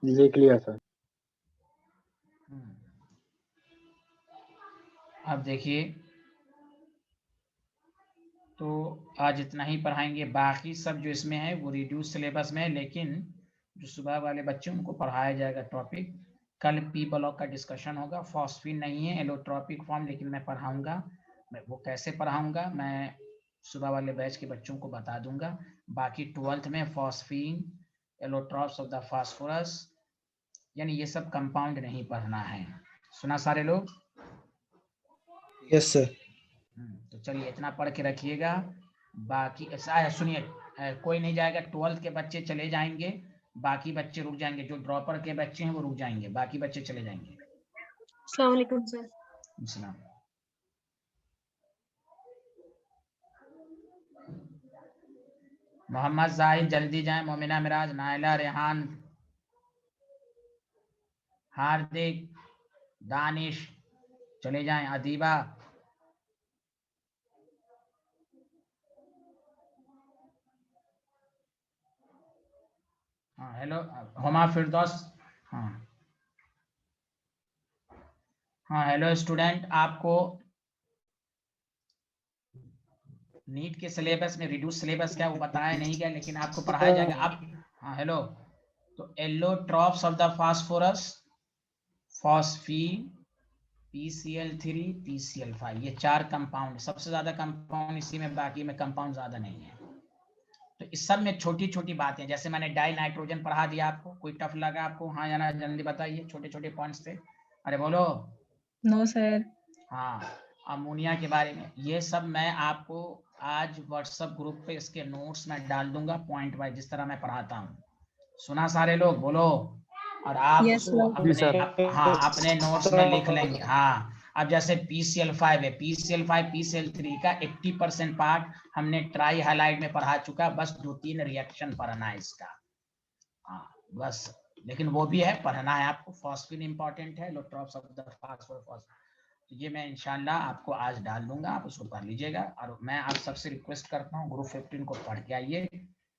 लिख लिया सर।
अब देखिए, तो आज इतना ही पढ़ाएंगे, बाकी सब जो इसमें है वो रिड्यूस सिलेबस में है, लेकिन जो सुबह वाले बच्चे उनको पढ़ाया जाएगा टॉपिक। कल पी ब्लॉक का डिस्कशन होगा, फॉस्फीन नहीं है, एलोट्रॉपिक फॉर्म, लेकिन मैं पढ़ाऊंगा। मैं वो कैसे पढ़ाऊंगा मैं सुबह वाले बैच के बच्चों को बता दूंगा। बाकी 12th में phosphine, allotropes of the phosphorus, यानी ये सब कंपाउंड नहीं पढ़ना है। सुना सारे लोग?
Yes sir.
तो चलिए इतना पढ़ के रखिएगा। बाकी ऐसा है, सुनिए, कोई नहीं जाएगा, 12th के बच्चे चले जाएंगे, बाकी बच्चे रुक जाएंगे, जो ड्रॉपर के बच्चे हैं वो रुक जाएंगे, बाकी बच्चे चले जाएंगे।
अस्सलाम वालेकुम सर।
सलाम। मोहम्मद जाहिद जल्दी जाएं, मोमिना मिराज, नाइला, रेहान, हार्दिक, दानिश चले जाएं, अदीबा। हाँ हेलो, हुमा फिरदौस। हाँ हाँ, हेलो स्टूडेंट, आपको नीट के सिलेबस में रिड्यूस सिलेबस क्या वो बताया नहीं गया, लेकिन आपको पढ़ाया जाएगा। आप हाँ हेलो, तो allotropes of the phosphorus, phosphine, PCl3, PCl5, ये 4 कंपाउंड, सबसे ज्यादा कंपाउंड इसी में, बाकी में कंपाउंड ज्यादा नहीं है। तो इस सब में छोटी छोटी बातें, जैसे मैंने डाई नाइट्रोजन पढ़ा दिया आपको, कोई टफ लगा आपको? हाँ या ना, जल्दी बताइए, छोटे छोटे पॉइंट्स थे। अरे बोलो।
No, sir.
हाँ, अमोनिया के बारे में, ये सब मैं आपको आज व्हाट्सएप ग्रुप पे इसके नोट्स में डाल दूंगा पॉइंट वाइज, जिस तरह मैं पढ़ाता हूँ। सुना सारे लोग? बोलो। और आप
Yes,
उसको
sir.
अपने हाँ अपने नोट्स में लिख लेंगे। हाँ, अब जैसे PCl5 है, PCl5 PCl3 का 80% पार्ट हमने ट्राई हाइलाइट में पढ़ा चुका, बस 2-3 रिएक्शन पढ़ना है इसका। हाँ बस, लेकिन वो भी है, पढ़ना है आपको। फॉस्फीन इंपॉर्टेंट है, एलोट्रॉप्स ऑफ द फास्फोरस, तो ये मैं इंशाल्लाह आपको आज डाल दूंगा, आप उसको पढ़ लीजिएगा। और मैं आप सबसे रिक्वेस्ट करता हूँ, ग्रुप 15 को पढ़ के आइए,